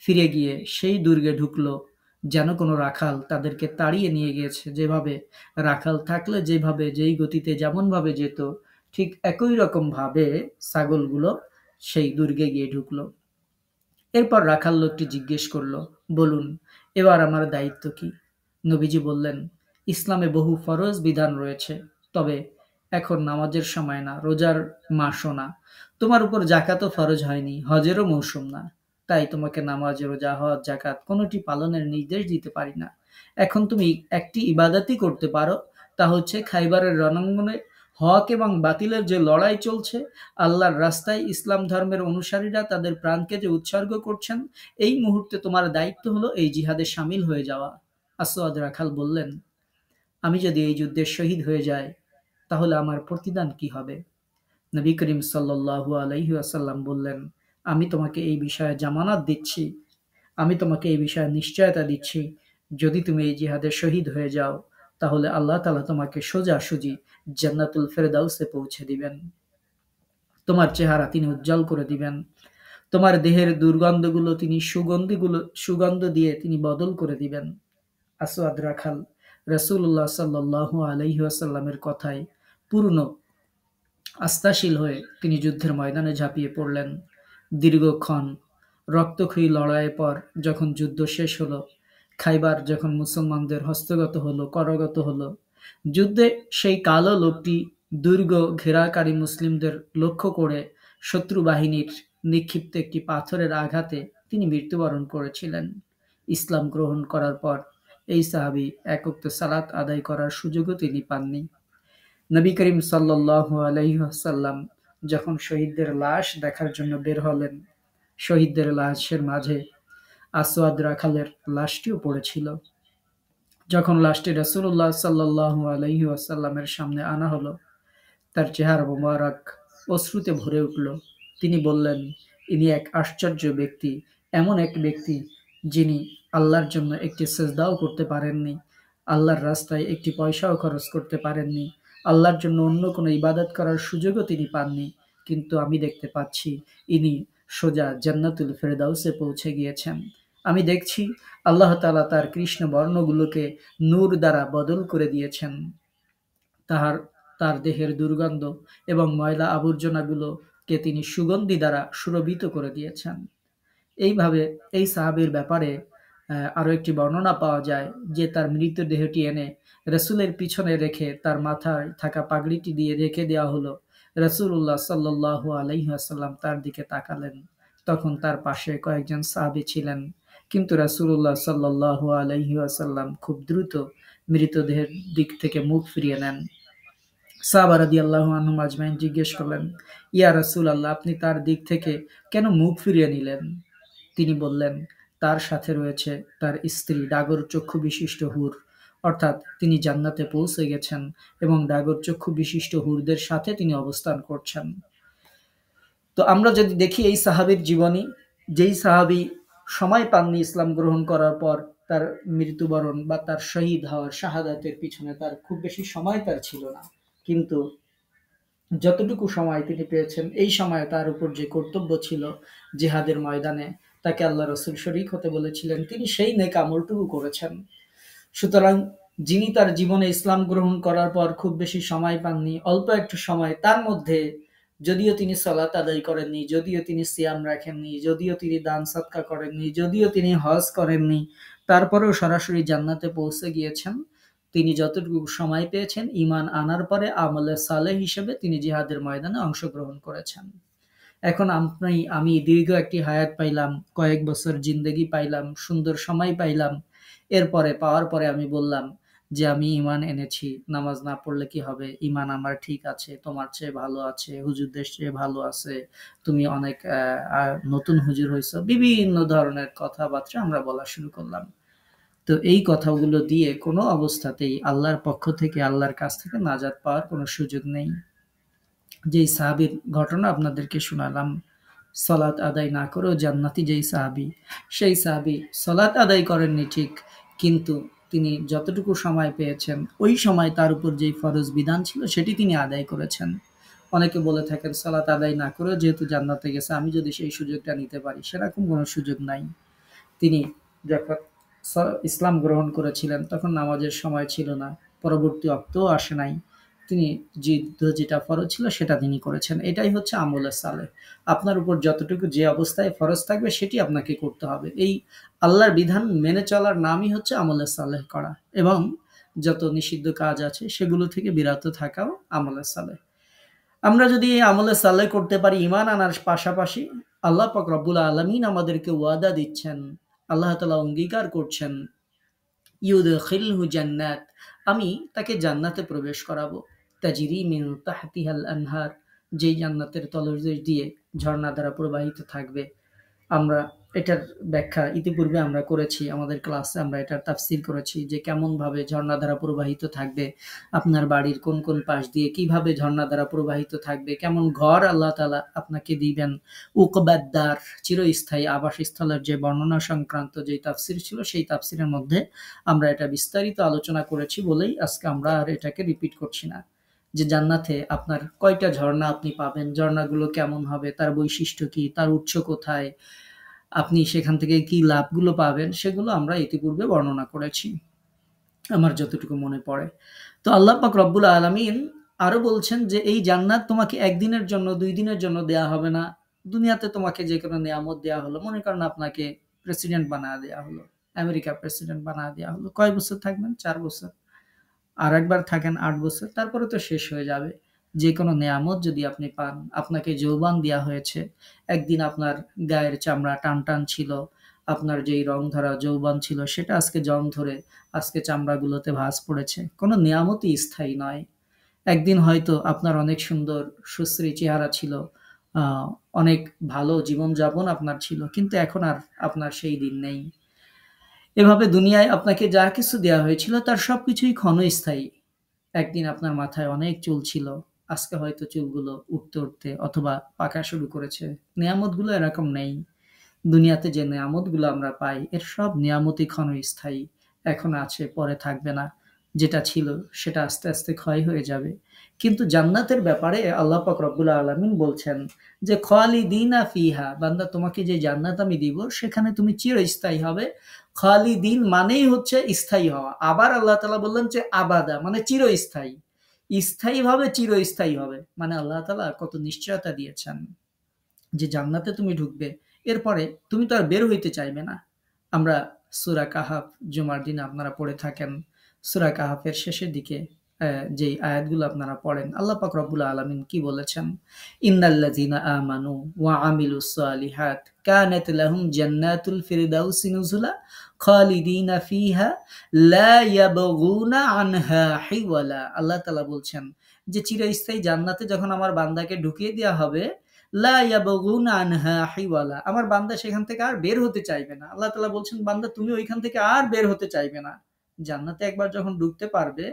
Speaker 1: ফিরে গিয়ে সেই দুর্গে ঢুকলো, যেন কোনো রাখাল তাদেরকে তাড়িয়ে নিয়ে গিয়েছে। যেভাবে রাখাল থাকলে যেভাবে যেই গতিতে যেমনভাবে যেত, ঠিক একই রকম ভাবে ছাগলগুলো সেই দুর্গে গিয়ে ঢুকলো। এরপর রাখাল লোকটি জিজ্ঞেস করলো, বলুন এবার আমার দায়িত্ব কি? নবীজি বললেন, ইসলামে বহু ফরজ বিধান রয়েছে, তবে এখন নামাজের সময় না, রোজার মাসও না, তোমার উপর জাকাতও ফরজ হয়নি, হজেরও মৌসুম না, তাই তোমাকে নামাজ, রোজা, হজ, জাকাত কোনোটি পালনের নির্দেশ দিতে পারি না। এখন তুমি একটি ইবাদতই করতে পারো, তা হচ্ছে খাইবারের রণাঙ্গনে হক এবং বাতিলের যে লড়াই চলছে, আল্লাহর রাস্তায় ইসলাম ধর্মের অনুসারীরা তাদের প্রাণকে যে উৎসর্গ করছেন, এই মুহূর্তে তোমার দায়িত্ব হলো এই জিহাদে শামিল হয়ে যাওয়া। আসওয়াদ রাখাল বললেন, আমি যদি এই যুদ্ধে শহীদ হয়ে যাই, তাহলে আমার প্রতিদান কি হবে? নবী করিম সাল্লাল্লাহু আলাইহি ওয়াসাল্লাম বললেন, আমি তোমাকে এই বিষয়ে জামানত দিচ্ছি, আমি তোমাকে এই বিষয়ে নিশ্চয়তা দিচ্ছি, যদি তুমি এই জিহাদে শহীদ হয়ে যাও, তাহলে আল্লাহ তাআলা তোমাকে সোজাসুজি জান্নাতুল ফেরদাউসে পৌঁছে দিবেন। তোমার চেহারা তিনি উজ্জ্বল করে দিবেন। তোমার দেহের দুর্গন্ধগুলো তিনি সুগন্ধ দিয়ে তিনি বদল করে দিবেন। আসওয়াদ রাখাল রাসূলুল্লাহ সাল্লাল্লাহু আলাইহি ওয়াসাল্লামের কথায় পূর্ণ আস্থাশীল হয়ে তিনি যুদ্ধের ময়দানে ঝাঁপিয়ে পড়লেন। দীর্ঘক্ষণ রক্তক্ষয়ী লড়াইয়ের পর যখন যুদ্ধ শেষ হলো, খাইবার যখন মুসলমানদের হস্তগত হলো, করগত হলো, যুদ্ধে সেই কালো লোকটি দুর্গ ঘেরাকারী মুসলিমদের লক্ষ্য করে শত্রু বাহিনীর নিক্ষিপ্ত একটি পাথরের আঘাতে তিনি মৃত্যুবরণ করেছিলেন। ইসলাম গ্রহণ করার পর এই সাহাবী এক ওয়াক্ত সালাত আদায় করার সুযোগও তিনি পাননি। নবী করিম সাল্লাল্লাহু আলাইহি ওয়াসাল্লাম যখন শহীদদের লাশ দেখার জন্য বের হলেন, শহীদদের লাশের মাঝে আসওয়াদ রাখালের লাশটিও পড়েছিল। যখন লাশটি রাসূলুল্লাহ সাল্লাল্লাহু আলাইহি ওয়াসাল্লামের সামনে আনা হলো, তার চেহারা মোবারক অশ্রুতে ভরে উঠল। তিনি বললেন, ইনি এক আশ্চর্য ব্যক্তি, এমন এক ব্যক্তি যিনি আল্লাহর জন্য একটি সেজদাও করতে পারেননি, আল্লাহর রাস্তায় একটি পয়সাও খরচ করতে পারেননি, আল্লাহর জন্য অন্য কোনো ইবাদত করার সুযোগও তিনি পাননি। কিন্তু আমি দেখতে পাচ্ছি ইনি সোজা জান্নাতুল ফেরদাউসে পৌঁছে গিয়েছেন। আমি দেখছি আল্লাহ তাআলা তার কৃষ্ণ বর্ণগুলোকে নূর দ্বারা বদল করে দিয়েছেন। তাহার তার দেহের দুর্গন্ধ এবং ময়লা আবর্জনাগুলোকে তিনি সুগন্ধি দ্বারা সুরভিত করে দিয়েছেন। এইভাবে এই সাহাবীর ব্যাপারে আরো একটি বর্ণনা পাওয়া যায় যে তার মৃতদেহটি এনে রাসূলের পিছনে রেখে তার মাথায় থাকা পাগড়িটি দিয়ে রেখে দেওয়া হলো। রাসূলুল্লাহ সাল্লাল্লাহু আলাইহি ওয়াসাল্লাম তার দিকে তাকালেন। তখন তার পাশে কয়েকজন সাহাবী ছিলেন। কিন্তু রাসূলুল্লাহ সাল্লাল্লাহু আলাইহি ওয়াসাল্লাম খুব দ্রুত মৃতদেহের দিক থেকে মুখ ফিরিয়ে নেন। সাহাবা রাদিয়াল্লাহু আনহুম আজমাইন জিজ্ঞেস করলেন, ইয়া রাসূলুল্লাহ, আপনি তার দিক থেকে কেন মুখ ফিরিয়ে নিলেন? তিনি বললেন, তার সাথে রয়েছে তার স্ত্রী ডাগর চক্ষু বিশিষ্ট হুর, অর্থাৎ তিনি জান্নাতে পৌঁছে গেছেন এবং ডাগর চক্ষু বিশিষ্ট হুরদের সাথে তিনি অবস্থান করছেন। তো আমরা যদি দেখি এই সাহাবীর জীবনী, যেই সাহাবী সময় পাননি ইসলাম গ্রহণ করার পর তার মৃত্যুবরণ বা তার শহীদ হওয়ার শাহাদাতের পিছনে তার খুব বেশি সময় তার ছিল না, কিন্তু যতটুকু সময় তিনি পেয়েছেন, এই সময়ে তার উপর যে কর্তব্য ছিল জিহাদের ময়দানে তাকে আল্লাহ রসুল শরীক হতে বলেছিলেন, তিনি সেই নেক আমলটুকু করেছেন। সুতরাং যিনি তার জীবনে ইসলাম গ্রহণ করার পর খুব বেশি সময় পাননি, অল্প একটু সময়, তার মধ্যে যদিও তিনি সালাত আদায় করেননি, যদিও তিনি সিয়াম রাখেননি, যদিও তিনি দান সদকা করেননি, যদিও তিনি হজ করেননি, তারপরেও সরাসরি জান্নাতে পৌঁছে গিয়েছেন। তিনি যতটুকু সময় পেয়েছেন ঈমান আনার পরে আমলে সালেহ হিসেবে তিনি জিহাদের ময়দানে অংশগ্রহণ করেছেন। এখন আমি দীর্ঘ একটি হায়াত পাইলাম, কয়েক বছর জিন্দেগি পাইলাম, সুন্দর সময় পাইলাম। এরপরে পাওয়ার পরে আমি বললাম যে আমি ঈমান এনেছি, নামাজ না পড়লে কি হবে? ঈমান আমার ঠিক আছে, তোমার চেয়ে ভালো আছে, হুজুরদের চেয়ে ভালো আছে, তুমি অনেক নতুন হুজুর হইছো। বিভিন্ন ধরনের কথাবার্তা আমরা বলা শুরু করলাম। তো এই কথাগুলো দিয়ে কোনো অবস্থাতেই আল্লাহর পক্ষ থেকে, আল্লাহর কাছ থেকে নাজাত পাওয়ার কোনো সুযোগ নেই। যেই সাহাবীর ঘটনা আপনাদেরকে শোনালাম, সালাত আদায় না করেও জান্নাতি যেই সাহাবী, সেই সাহাবী সালাত আদায় করেননি ঠিক, কিন্তু তিনি যতটুকু সময় পেয়েছেন, ওই সময় তার উপর যেই ফরজ বিধান ছিল সেটি তিনি আদায় করেছেন। অনেকে বলে থাকেন সালাত আদায় না করেও যেহেতু জান্নাতে গেছে, আমি যদি সেই সুযোগটা নিতে পারি, সেরকম কোনো সুযোগ নাই। তিনি যখন ইসলাম গ্রহণ করেছিলেন তখন নামাজের সময় ছিল না, পরবর্তী ওয়াক্তও আসে নাই। তিনি যেটা ফরজ ছিল সেটা তিনি করেছেন। এটাই হচ্ছে আমলে সালেহ। আপনার উপর যতটুকু যে অবস্থায় ফরজ থাকবে সেটি আপনাকে করতে হবে। এই আল্লাহর বিধান মেনে চলার নামই হচ্ছে আমলে সালেহ করা, এবং যত নিষিদ্ধ কাজ আছে সেগুলো থেকে বিরত থাকাও আমলে সালেহ। আমরা যদি এই আমলে সালেহ করতে পারি ঈমান আনার পাশাপাশি, আল্লাহ পাক রব্বুল আলামিন আমাদেরকে ওয়াদা দিচ্ছেন, আল্লাহ তাআলা অঙ্গীকার করছেন, ইউদখিলহু জান্নাত, আমি তাকে জান্নাতে প্রবেশ করাবো। তাজরি মিন তাহতিহাল আনহার, যেই জান্নাতের তলদেশ দিয়ে ঝর্ণা দ্বারা প্রবাহিত থাকবে। আমরা এটার ব্যাখ্যা ইতিপূর্বে আমরা করেছি, আমাদের ক্লাসে আমরা এটার তাফসির করেছি যে কেমনভাবে ঝর্ণাধারা প্রবাহিত থাকবে, আপনার বাড়ির কোন কোন পাশ দিয়ে কিভাবে ঝর্ণাধারা প্রবাহিত থাকবে, কেমন ঘর আল্লাহ তাআলা আপনাকে দিবেন, উকবাদ্দার চিরস্থায়ী আবাসস্থলের যে বর্ণনা সংক্রান্ত যে তাফসির ছিল, সেই তাফসিরের মধ্যে আমরা এটা বিস্তারিত আলোচনা করেছি বলেই আজকে আমরা আর এটাকে রিপিট করছি না। যে জান্নাতে আপনার কয়টা ঝর্ণা আপনি পাবেন, ঝর্ণাগুলো কেমন হবে, তার বৈশিষ্ট্য কি, তার উৎস কোথায়, আপনি সেখান থেকে কি লাভগুলো পাবেন, সেগুলো আমরা ইতিপূর্বে বর্ণনা করেছি আমার যতটুকু মনে পড়ে। তো আল্লাহ পাক রব্বুল আলামিন আরো বলছেন যে এই জান্নাত তোমাকে একদিনের জন্য 2 দিনের জন্য দেয়া হবে না। দুনিয়াতে তোমাকে যে কোনো নিয়ামত দেয়া হলো, মনে করেন আপনাকে প্রেসিডেন্ট বানায় দেয়া হলো, আমেরিকার প্রেসিডেন্ট বানায় দেয়া হলো, কয় বছর থাকবেন? 4 বছর। আরেকবার থাকেন 8 বছর, তারপরে তো শেষ হয়ে যাবে। যেকোনো নেয়ামত যদি আপনি পান, আপনাকে যৌবন দেয়া হয়েছে, একদিন আপনার গায়ের চামড়া টানটান ছিল, আপনার যেই রং ধরা যৌবন ছিল সেটা আজকে জং ধরে আজকে চামড়াগুলোতে ভাঁজ পড়েছে। কোনো নেয়ামতই স্থায়ী নয়। একদিন হয়তো আপনার অনেক সুন্দর সুশ্রী চেহারা ছিল, আ অনেক ভালো জীবনযাপন আপনার ছিল। কিন্তু এখন আর আপনার সেই দিন নেই। এভাবে দুনিয়ায় আপনাকে যা কিছু দেয়া হয়েছিল তার সবকিছুই ক্ষণস্থায়ী। একদিন আপনার মাথায় অনেক চুল ছিল, আজকে হয়তো চুলগুলো উঠতে, উঠতে অথবা পাকা শুরু করেছে। নেয়ামতগুলো এরকম নেই। দুনিয়াতে যে নেয়ামতগুলো আমরা পাই, এর সব নেয়ামতই ক্ষণস্থায়ী। এখন আছে, পরে থাকবে না। যেটা ছিল সেটা আস্তে, আস্তে ক্ষয় হয়ে যাবে। কিন্তু জান্নাতের ব্যাপারে আল্লাহ পাক রব্বুল আলামিন বলছেন যে, খালিদিনা ফিহা, বান্দা তোমাকে যে জান্নাত আমি দিব সেখানে তুমি চিরস্থায়ী হবে। খালিদিন মানেই হচ্ছে স্থায়ী হওয়া। আবার আল্লাহ তাআলা বললেন যে আবাদা মানে চিরস্থায়ী। স্থায়ীভাবে চিরস্থায়ী হবে। মানে আল্লাহ তাআলা কত নিশ্চয়তা দিয়েছেন যে জান্নাতে তুমি ঢুকবে, এরপরে তুমি তো আর বের হইতে চাইবে না। আমরা সূরা কাহাফ জুমার দিনে আপনারা পড়ে থাকেন। সূরা কাহাফের শেষের দিকে যেই আয়াতগুলো আপনারা পড়েন, আল্লাহ পাক রব্বুল আলামিন কি বলেছেন? ইন্নাল্লাযীনা আমানু ওয়া আমিলুস সালিহাত কানাত লাহুম জান্নাতুল ফিরদাউসি নুজুলা খালিদিনা ফিহা লা ইয়াবগুনা আনহা হিওয়ালা। আল্লাহ তাআলা বলছেন যে চিরস্থায়ী জান্নাতে যখন আমার বান্দাকে ঢুকিয়ে দেওয়া হবে, লা ইয়াবগুনা আনহা হিওয়ালা, আমার বান্দা সেখান থেকে আর বের হতে চাইবে না। আল্লাহ তাআলা বলছেন, বান্দা তুমি ওইখান থেকে আর বের হতে চাইবে না। জান্নাতে একবার যখন ঢুকতে পারবে,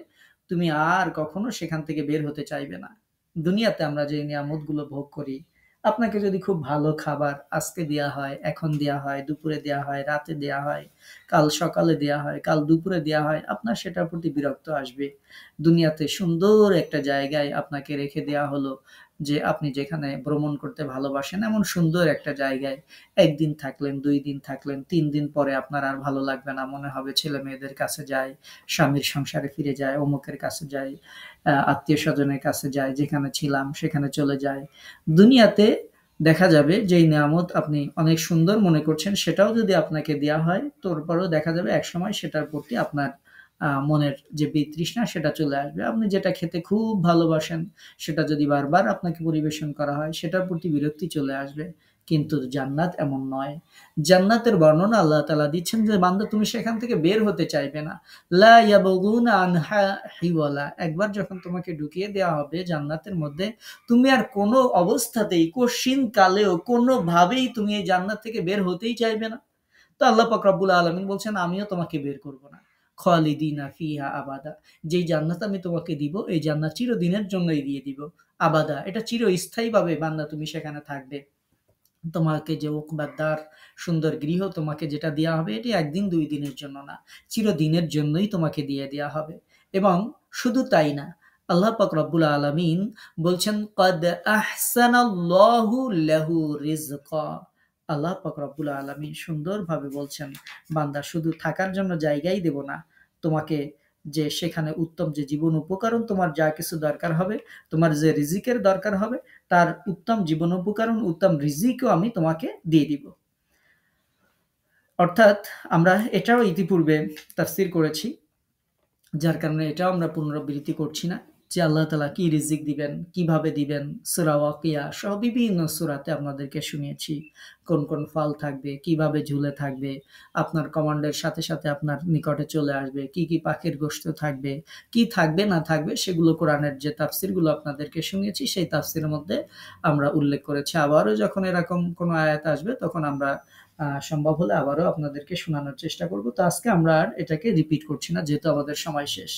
Speaker 1: তুমি আর কখনো সেখান থেকে বের হতে চাইবে না। দুনিয়াতে আমরা যে নিয়ামতগুলো ভোগ করি, আপনাকে যদি খুব ভালো খাবার আজকে দেয়া হয়, এখন দেয়া হয়, দুপুরে দেয়া হয়, রাতে দেয়া হয়, কাল সকালে দেয়া হয়, কাল দুপুরে দেয়া হয়, আপনার সেটার প্রতি বিরক্ত আসবে। দুনিয়াতে সুন্দর একটা জায়গায় আপনাকে রেখে দেয়া হলো, যে আপনি যেখানে ভ্রমণ করতে ভালোবাসেন, এমন সুন্দর একটা জায়গায় ১ দিন থাকলেন, ২ দিন থাকলেন, ৩ দিন পরে আপনার আর ভালো লাগবে না। মনে হবে ছেলে-মেয়েদের কাছে যাই, স্বামীর সংসারে ফিরে যাই, অমুকের কাছে যাই, আত্মীয়স্বজনের কাছে যাই, যেখানে ছিলাম সেখানে চলে যাই। দুনিয়াতে দেখা যাবে যেই নেয়ামত আপনি অনেক সুন্দর মনে করছেন, সেটাও যদি আপনাকে দেয়া হয়, তারপরেও দেখা যাবে একসময় সেটার প্রতি আপনার মনের যে বিতৃষ্ণা সেটা চলে আসবে। আপনি যেটা খেতে খুব ভালোবাসেন, সেটা যদি বারবার আপনাকে পরিবেশন করা হয়, সেটার প্রতি বিরক্তি চলে আসবে। কিন্তু জান্নাত এমন নয়। জান্নাতের বর্ণনা আল্লাহ তাআলা দিচ্ছেন যে, বান্দা তুমি সেখান থেকে বের হতে চাইবে না। লা ইয়াবগুনা আনহা হিওয়ালা, একবার যখন তোমাকে ঢুকিয়ে দেওয়া হবে জান্নাতের মধ্যে, তুমি আর কোনো অবস্থাতেই কশিন কালেও কোনোভাবেই তুমি এই জান্নাত থেকে বের হতেই চাইবে না। তো আল্লাহ পাক রব্বুল আলামিন বলছেন, আমিও তোমাকে বের করব না। খালিদিনা ফিহা আবাদা, যেই জান্নাত আমি তোমাকে দিব, এই জান্নাত চিরদিনের জন্যই দিয়ে দিব। আবাদা, এটা চিরস্থায়ীভাবে বান্দা তুমি সেখানে থাকবে। তোমাকে যে উকবাদার সুন্দর গৃহ তোমাকে যেটা দেয়া হবে, এটি ১ দিন ২ দিনের জন্য না, চিরদিনের জন্যই তোমাকে দিয়ে দেয়া হবে। এবং শুধু তাই না, আল্লাহ পাক রব্বুল আলামিন বলছেন, ক্বাদ আহসানাল্লাহু লাহু রিজকা। আল্লাহ পাক রব্বুল আলামিন সুন্দরভাবে বলছেন, বান্দা শুধু থাকার জন্য জায়গাই দেব না, তোমাকে যে সেখানে উত্তম যে জীবন উপকরণ তোমার যা কিছু দরকার হবে, তোমার যে রিজিকের দরকার হবে, তার উত্তম জীবনোপকরণ, উত্তম রিজিকও আমি তোমাকে দিয়ে দিব। অর্থাৎ আমরা এটাও ইতিপূর্বে তাফসীর করেছি, যার কারণে এটাও আমরা পুনরাবৃত্তি করছি না। যে আল্লাহ তাআলা কি রিজিক দিবেন, কিভাবে দিবেন। সূরা ওয়াকিয়া সহ বিভিন্ন সূরাতে আপনাদেরকে শুনিয়েছি। কোন, কোন ফল থাকবে, কিভাবে ঝুলে থাকবে, আপনার কমান্ডের সাথে, সাথে আপনার নিকটে চলে আসবে, কি, কি পাখির গোশত থাকবে, কি থাকবে না থাকবে সেগুলো কোরআনের যে তাফসিরগুলো আপনাদেরকে শুনিয়েছি সেই তাফসিরের মধ্যে আমরা উল্লেখ করেছি। আবারও যখন এরকম কোনো আয়াত আসবে তখন আমরা সম্ভব হলে আবারও আপনাদেরকে শোনানোর চেষ্টা করব। তো আজকে আমরা আর এটাকে রিপিট করছি না যেহেতু আমাদের সময় শেষ।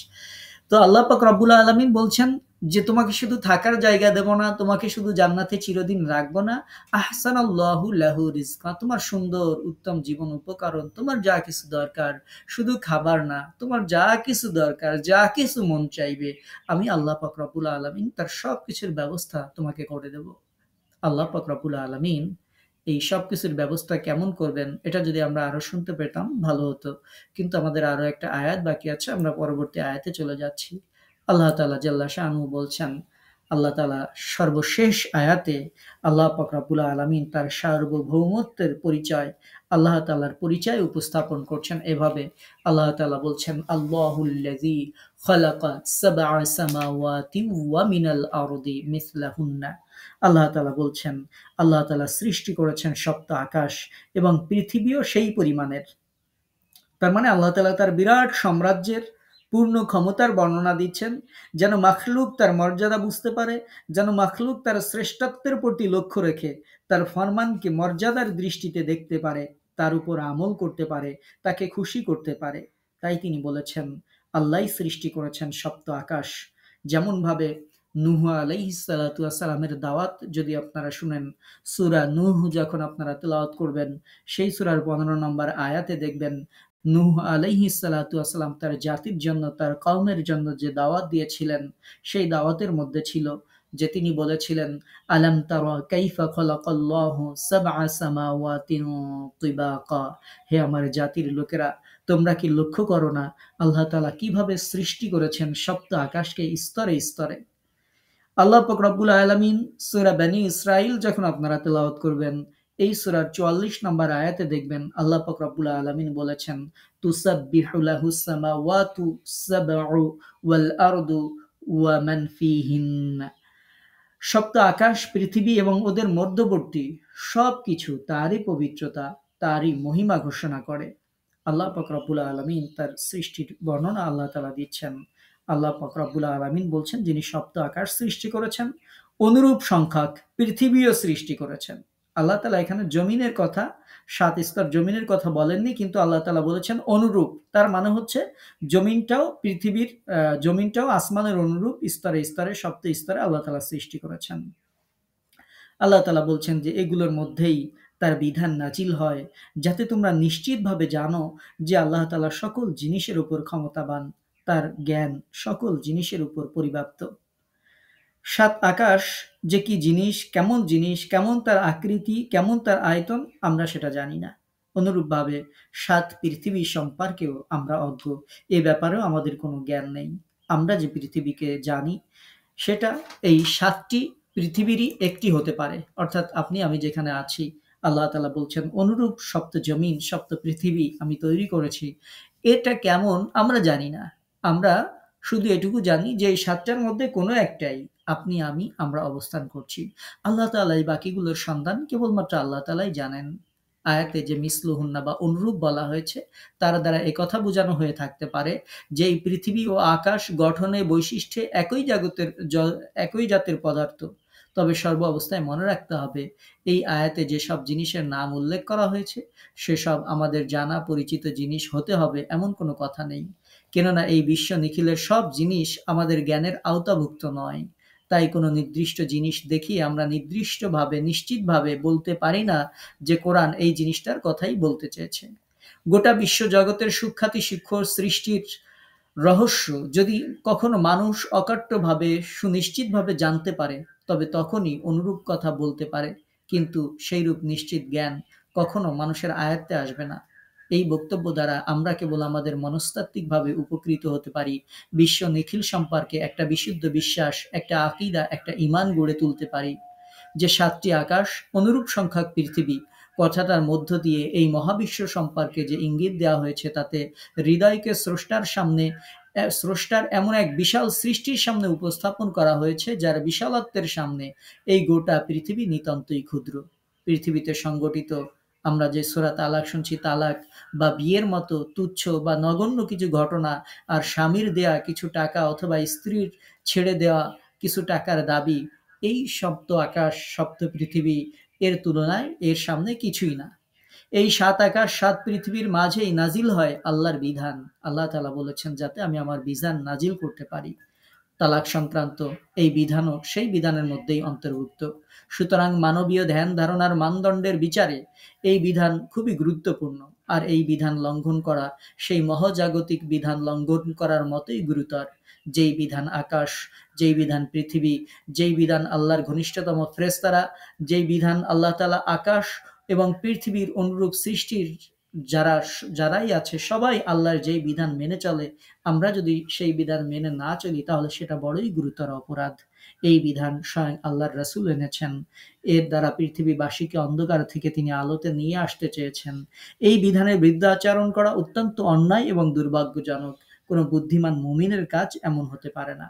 Speaker 1: তো আল্লাহ পাক রব্বুল আলামিন বলছেন যে তোমাকে শুধু থাকার জায়গা দেব না, তোমাকে শুধু জান্নাতে চিরদিন রাখবো না। আহসানাল্লাহু লাহু রিজকা, তোমার সুন্দর উত্তম জীবন উপকরণ, তোমার যা কিছু দরকার, শুধু খাবার না, তোমার যা কিছু দরকার, যা কিছু মন চাইবে, আমি আল্লাহ পাক রব্বুল আলামিন তার সবকিছুর ব্যবস্থা তোমাকে করে দেব। আল্লাহ পাক রব্বুল আলামিন এই সবকিছুর ব্যবস্থা কেমন করবেন এটা যদি আমরা আরো শুনতে পেতাম ভালো হতো। কিন্তু আমাদের আরো একটা আয়াত বাকি আছে। আমরা পরবর্তী আয়াতে চলে যাচ্ছি। আল্লাহ তাআলা জাল্লা শাআনহু বলছেন, আল্লাহ তাআলা সর্বশেষ আয়াতে আল্লাহ পাক রব্বুল আলামিন তার সার্বভৌমত্বের পরিচয়, আল্লাহ তাআলার পরিচয় উপস্থাপন করছেন এভাবে। আল্লাহ তাআলা বলছেন, আল্লাহুল্লাযী খালাকা সাবআ সামাওয়াতি ওয়া মিনাল আরদি মিসলাহুন্না। আল্লাহ তাআলা বলছেন, আল্লাহ তাআলা সৃষ্টি করেছেন সপ্ত আকাশ এবং পৃথিবীও সেই পরিমাণের। তার মানে আল্লাহ তাআলা তার বিরাট সাম্রাজ্যের পূর্ণ ক্ষমতার বর্ণনা দিচ্ছেন, যেন মাখলুক তার মর্যাদা বুঝতে পারে, যেন মাখলুক তার শ্রেষ্ঠত্বের প্রতি লক্ষ্য রেখে তার ফরমানকে মর্যাদার দৃষ্টিতে দেখতে পারে, তার উপর আমল করতে পারে, তাকে খুশি করতে পারে। তাই তিনি বলেছেন আল্লাহই সৃষ্টি করেছেন সপ্ত আকাশ। যেমনভাবে নূহ আলাইহিস সালাতু ওয়াস সালামের দাওয়াত যদি আপনারা শুনেন, সূরা নূহ যখন আপনারা তেলাওয়াত করবেন, সেই সূরার 15 নম্বর আয়াতে দেখবেন নূহ আলাইহিস সালাতু ওয়াস সালাম তার জাতির জন্য, তার কওমের জন্য যে দাওয়াত দিয়েছিলেন, সেই দাওয়াতের মধ্যে ছিল যে তিনি বলেছিলেন, আলাম তারা কাইফা খালাকাল্লাহু সাবআ সামাওয়াতিন তিবাকা, হে আমার জাতির লোকেরা, তোমরা কি লক্ষ্য করো না আল্লাহ তাআলা কিভাবে সৃষ্টি করেছেন সপ্ত আকাশকে স্তরে স্তরে। আল্লাহ পাক রব্বুল আলামিন সূরা বনী ইসরাঈল যখন আপনারা তেলাওয়াত করবেন, এই সূরার ৪৪ নম্বর আয়াতে দেখবেন আল্লাহ পাক রব্বুল আলামিন বলেছেন, তুসাব্বিহু লাহুস সামাওয়াতু সাবউ ওয়াল আরদু ওয়া মান ফিহিন্না। সপ্ত আকাশ, পৃথিবী এবং ওদের মধ্যবর্তী সবকিছু তারই পবিত্রতা, তারই মহিমা ঘোষণা করে। আল্লাহ পাক রব্বুল আলামিন তার সৃষ্টির বর্ণনা আল্লাহ তাআলা দিচ্ছেন। আল্লাহ পাক রব্বুল আলামিন বলছেন যিনি সপ্ত আকাশ সৃষ্টি করেছেন, অনুরূপ সংখ্যক পৃথিবীও সৃষ্টি করেছেন। আল্লাহ তাআলা এখানে জমিনের কথা, ৭ স্তর জমিনের কথা বলেননি, কিন্তু আল্লাহ তাআলা বলেছেন অনুরূপ। তার মানে হচ্ছে জমিনটাও পৃথিবীর জমিনটাও আসমানের অনুরূপ স্তরে স্তরে সপ্ত স্তরে আল্লাহ তাআলা সৃষ্টি করেছেন। আল্লাহ তাআলা বলছেন যে এগুলোর মধ্যেই তার বিধান নাজিল হয়, যাতে তোমরা নিশ্চিতভাবে জানো যে আল্লাহ তাআলা সকল জিনিসের উপর ক্ষমতাবান, তার জ্ঞান সকল জিনিসের উপর পরিব্যাপ্ত। ৭ আকাশ যে কি জিনিস, কেমন তার আকৃতি, কেমন তার আয়তন, আমরা সেটা জানি না। অনুরূপভাবে ৭ পৃথিবী সম্পর্কেও আমরা অজ্ঞ। এ ব্যাপারেও আমাদের কোনো জ্ঞান নেই। আমরা যে পৃথিবীকে জানি সেটা এই ৭টি পৃথিবীরই একটি হতে পারে। অর্থাৎ আপনি আমি যেখানে আছি, আল্লাহ তাআলা বলছেন অনুরূপ সপ্ত জমিন, সপ্ত পৃথিবী আমি তৈরি করেছি। এটা কেমন আমরা জানি না। আমরা শুধু এটুকু জানি যে এই ৭টার মধ্যে কোনো একটাই আপনি আমরা অবস্থান করছি। আল্লাহ তাআলা এই বাকিগুলোর সন্ধান কেবলমাত্র আল্লাহ তাআলাই জানেন। আয়াতে যে মিসলুহুন্না বা অনুরূপ বলা হয়েছে, তার দ্বারা একথা বোঝানো হয়ে থাকতে পারে যে এই পৃথিবী ও আকাশ গঠনে বৈশিষ্ট্যে একই জাতের পদার্থ। তবে সর্ব অবস্থায় মনে রাখতে হবে এই আয়াতে যেসব জিনিসের নাম উল্লেখ করা হয়েছে সেসব আমাদের জানা পরিচিত জিনিস হতে হবে এমন কোনো কথা নেই। কেননা এই বিশ্ব নিখিলের সব জিনিস আমাদের জ্ঞানের আওতাভুক্ত নয়। তাই কোনো নির্দিষ্ট জিনিস দেখিয়ে আমরা নিশ্চিতভাবে বলতে পারি না যে কোরআন এই জিনিসটার কথাই বলতে চেয়েছে। গোটা বিশ্বজগতের সুখ্যাতি সূক্ষ্ম সৃষ্টির রহস্য যদি কখনো মানুষ অকাট্যভাবে সুনিশ্চিতভাবে জানতে পারে, তবে তখনই অনুরূপ কথা বলতে পারে। কিন্তু সেইরূপ নিশ্চিত জ্ঞান কখনো মানুষের আয়ত্তে আসবে না। এই বক্তব্য দ্বারা আমরা কেবল আমাদের মনস্তাত্ত্বিকভাবে উপকৃত হতে পারি, বিশ্ব নিখিল সম্পর্কে একটা বিশুদ্ধ বিশ্বাস, একটা আকীদা, একটা ঈমান গড়ে তুলতে পারি। যে ৭টি আকাশ, অনুরূপ সংখ্যক পৃথিবী কথাটার মধ্য দিয়ে এই মহাবিশ্ব সম্পর্কে যে ইঙ্গিত দেওয়া হয়েছে, তাতে হৃদয়কে স্রষ্টার সামনে স্রষ্টার এমন এক বিশাল সৃষ্টির সামনে উপস্থাপন করা হয়েছে যার বিশালত্বের সামনে এই গোটা পৃথিবী নিতান্তই ক্ষুদ্র। পৃথিবীতে সংগঠিত আমরা যে সূরা তালাক শুনছি, তালাক বা বিয়ের মতো তুচ্ছ বা নগণ্য কিছু ঘটনা, আর স্বামীর দেয়া কিছু টাকা অথবা স্ত্রীর ছেড়ে দেওয়া কিছু টাকার দাবি, এই সপ্ত আকাশ সপ্ত পৃথিবী এর তুলনায় এর সামনে কিছুই না। এই সাত আকাশ সাত পৃথিবীর মাঝেই নাজিল হয় আল্লাহর বিধান। আল্লাহ তাআলা বলেছেন যাতে আমি আমার বিধান নাজিল করতে পারি। তালাক সংক্রান্ত এই বিধানও সেই বিধানের মধ্যেই অন্তর্ভুক্ত। সুতরাং মানবীয় ধ্যান ধারণার মানদণ্ডের বিচারে এই বিধান খুবই গুরুত্বপূর্ণ। আর এই বিধান লঙ্ঘন করা সেই মহাজাগতিক বিধান লঙ্ঘন করার মতোই গুরুতর। যেই বিধান আকাশ, যেই বিধান পৃথিবী, যেই বিধান আল্লাহর ঘনিষ্ঠতম ফেরেশতারা, যেই বিধান আল্লাহ তাআলা আকাশ এবং পৃথিবীর অনুরূপ সৃষ্টির যারাই আছে সবাই আল্লাহর যেই বিধান মেনে চলে, আমরা যদি সেই বিধান মেনে না চলি তাহলে সেটা বড়ই গুরুতর অপরাধ। এই বিধান স্বয়ং আল্লাহর রাসূল এনেছেন। এর দ্বারা পৃথিবীবাসীকে অন্ধকার থেকে তিনি আলোতে নিয়ে আসতে চেয়েছেন। এই বিধানের বিরুদ্ধাচরণ করা অত্যন্ত অন্যায় এবং দুর্ভাগ্যজনক। কোনো বুদ্ধিমান মুমিনের কাজ এমন হতে পারে না।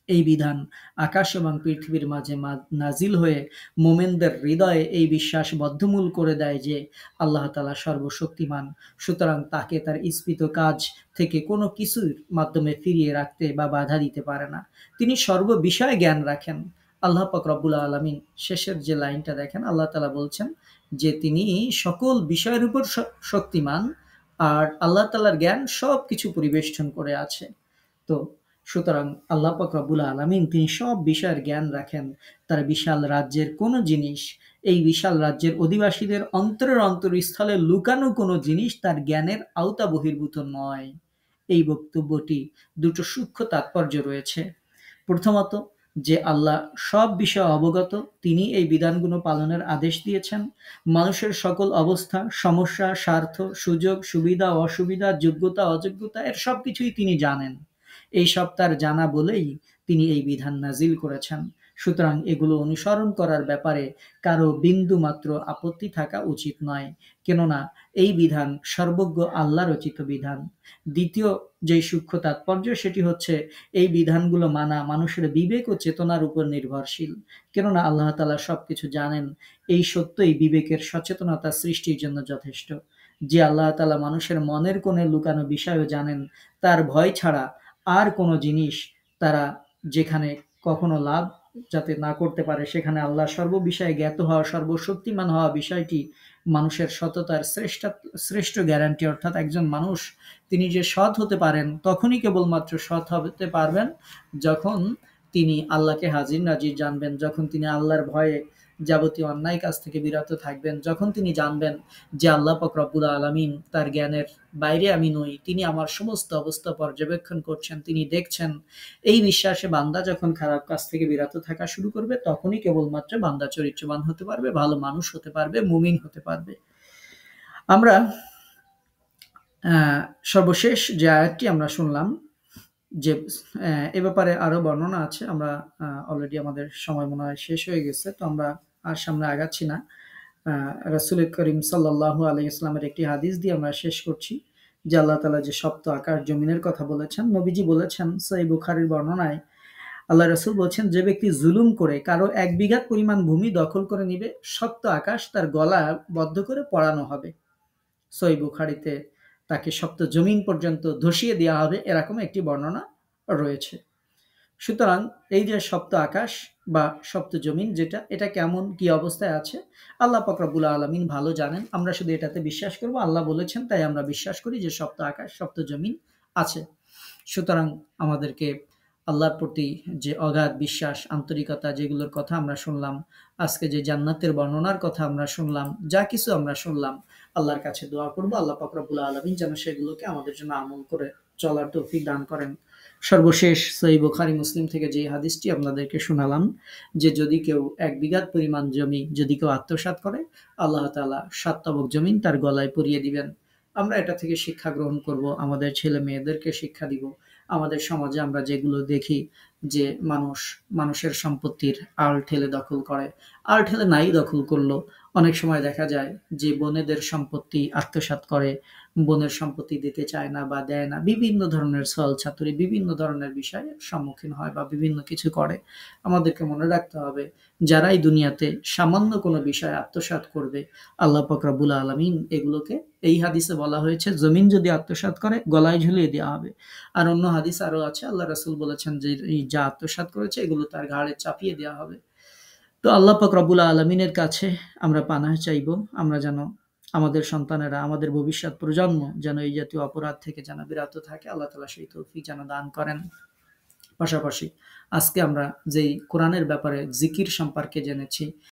Speaker 1: এই বিধান আকাশ এবং পৃথিবীর মাঝে নাজিল হয়ে মোমেনদের হৃদয়ে এই বিশ্বাস বদ্ধমূল করে দেয় যে আল্লাহ তাআলা সর্বশক্তিমান। সুতরাং তাকে তার ইস্পিত কাজ থেকে কোনো কিছুর মাধ্যমে ফিরিয়ে রাখতে বা বাধা দিতে পারে না। তিনি সর্ববিষয়ে জ্ঞান রাখেন। আল্লাহ পাক রব্বুল আলামিন শেষের যে লাইনটা দেখেন, আল্লাহ তাআলা বলছেন যে তিনি সকল বিষয়ের উপর শক্তিমান, আর আল্লাহ তাআলার জ্ঞান সবকিছু পরিবেষ্টন করে আছে। তো সুতরাং আল্লাহ পাক রব্বুল আলামিন তিনি সব বিষয়ের জ্ঞান রাখেন। তার বিশাল রাজ্যের কোনো জিনিস, এই বিশাল রাজ্যের অধিবাসীদের অন্তরের অন্তরস্থলে লুকানো কোনো জিনিস তার জ্ঞানের আওতা বহির্ভূত নয়। এই বক্তব্যটি দুটো সূক্ষ্ম তাৎপর্য রয়েছে। প্রথমত, যে আল্লাহ সব বিষয়ে অবগত, তিনি এই বিধানগুলো পালনের আদেশ দিয়েছেন। মানুষের সকল অবস্থা, সমস্যা, স্বার্থ, সুযোগ সুবিধা, অসুবিধা, যোগ্যতা অযোগ্যতা এর সবকিছুই তিনি জানেন। এই সব তার জানা বলেই তিনি এই বিধান নাজিল করেছেন। সুতরাং এগুলো অনুসরণ করার ব্যাপারে কারো বিন্দু মাত্র আপত্তি থাকা উচিত নয়, কেননা এই বিধান সর্বজ্ঞ আল্লাহ রচিত বিধান। দ্বিতীয় যে সূক্ষ্ম তাৎপর্য সেটি হচ্ছে এই বিধানগুলো মানা মানুষের বিবেক ও চেতনার উপর নির্ভরশীল, কেননা আল্লাহ তাআলা সবকিছু জানেন। এই সত্যই বিবেকের সচেতনতা সৃষ্টির জন্য যথেষ্ট। যে আল্লাহ তাআলা মানুষের মনের কোণে লুকানো বিষয়ও জানেন, তার ভয় ছাড়া আর কোনো জিনিস তারা যেখানে কখনো লাভ যাতে না করতে পারে, সেখানে আল্লাহ সর্ববিষয়ে জ্ঞাত হওয়া, সর্বশক্তিমান হওয়া বিষয়টি মানুষের সততার শ্রেষ্ঠ গ্যারান্টি। অর্থাৎ একজন মানুষ তিনি যে সৎ হতে পারেন তখনই কেবলমাত্র সৎ হতে পারবেন যখন তিনি আল্লাহকে হাজির নাজির জানবেন, যখন তিনি আল্লাহর ভয়ে যাবতীয় অন্যায় কাজ থেকে বিরত থাকবেন, যখন তিনি জানবেন যে আল্লাহ পাক রব্বুল আলামিন তার জ্ঞানের বাইরে আমি নই, তিনি আমার সমস্ত অবস্থা পর্যবেক্ষণ করছেন, তিনি দেখছেন। এই বিশ্বাসে বান্দা যখন খারাপ কাজ থেকে বিরত থাকা শুরু করবে, তখনই কেবলমাত্র বান্দা চরিত্রবান হতে পারবে, ভালো মানুষ হতে পারবে, মুমিন হতে পারবে। আমরা সর্বশেষ যে আয়াতটি আমরা শুনলাম, যে এ ব্যাপারে আরো বর্ণনা আছে। আমরা অলরেডি আমাদের সময় মনে হয় শেষ হয়ে গেছে, তো আমরা আর সামনে আগাচ্ছি না। রাসূল করিম সাল্লাল্লাহু আলাইহি ওয়াসাল্লামের একটি হাদিস দিয়ে আমরা শেষ করছি যে আল্লাহ তাআলা যে সপ্ত আকাশ জমিনের কথা বলেছেন, নবীজি বলেছেন সহিহ বুখারীর বর্ণনায়, আল্লাহ রাসূল বলছেন যে ব্যক্তি জুলুম করে কারো 1 বিঘা পরিমাণ ভূমি দখল করে নিবে, সপ্ত আকাশ তার গলা বদ্ধ করে পড়ানো হবে। সহিহ বুখারীতে তাকে সপ্ত জমিন পর্যন্ত ধসিয়ে দেওয়া হবে, এরকম একটি বর্ণনা রয়েছে। সুতরাং এই যে সপ্ত আকাশ বা সপ্ত জমিন যেটা, এটা কেমন কি অবস্থায় আছে আল্লাহ পাক রব্বুল আলামিন ভালো জানেন। আমরা শুধু এটাতে বিশ্বাস করব, আল্লাহ বলেছেন তাই আমরা বিশ্বাস করি যে সপ্ত আকাশ সপ্ত জমিন আছে। সুতরাং আমাদেরকে আল্লাহর প্রতি যে অগাধ বিশ্বাস, আন্তরিকতা, যেগুলোর কথা আমরা শুনলাম, আজকে যে জান্নাতের বর্ণনার কথা আমরা শুনলাম, যা কিছু আমরা শুনলাম, আল্লাহর কাছে দোয়া করব আল্লাহ পাক রব্বুল আলামিন যেন সেগুলোকে আমাদের জন্য আমল করে চলার তৌফিক দান করেন। সর্বশেষ সহিহ বুখারী মুসলিম থেকে যে হাদিসটি আপনাদেরকে শোনালাম, যে যদি কেউ 1 বিঘা পরিমাণ জমি যদি কেউ আত্মসাৎ করে, আল্লাহ তাআলা 7 তবক জমিন তার গলায় পরিয়ে দিবেন। আমরা এটা থেকে শিক্ষা গ্রহণ করব, আমাদের ছেলে মেয়েদেরকে শিক্ষা দিব। আমাদের সমাজে আমরা যেগুলো দেখি যে মানুষের সম্পত্তির আল ঠেলে দখল করে, আল ঠেলে নাই দখল করলো, অনেক সময় দেখা যায় যে বোনেদের সম্পত্তি আত্মসাৎ করে, বোনের সম্পত্তি দিতে চায় না বা দেয় না। বিভিন্ন ধরনের ছল-চাতুরি, বিভিন্ন ধরনের বিষয়ের সম্মুখীন হয় বা বিভিন্ন কিছু করে। আমাদেরকে মনে রাখতে হবে, যারাই দুনিয়াতে সামান্য কোনো বিষয় আত্মসাৎ করবে, আল্লাহ পাক রব্বুল আলামিন এগুলোকে, এই হাদিসে বলা হয়েছে জমিন যদি আত্মসাৎ করে গলায় ঝুলিয়ে দেওয়া হবে। আর অন্য হাদিস আরো আছে, আল্লাহ রাসূল বলেছেন যে এই যা আত্মসাৎ করেছে এগুলো তার ঘাড়ে চাপিয়ে দেওয়া হবে। তো আল্লাহ পাক রব্বুল আলামিনের কাছে আমরা পানাহ চাইবো, আমরা যেন আমাদের সন্তানেরা, আমাদের ভবিষ্যৎ প্রজন্ম যেন এই জাতীয় অপরাধ থেকে যেন বিরত থাকে। আল্লাহ তাআলা সেই তৌফিক যেন দান করেন। পাশাপাশি আজকে আমরা যেই কোরআনের ব্যাপারে জিকির সম্পর্কে জেনেছি,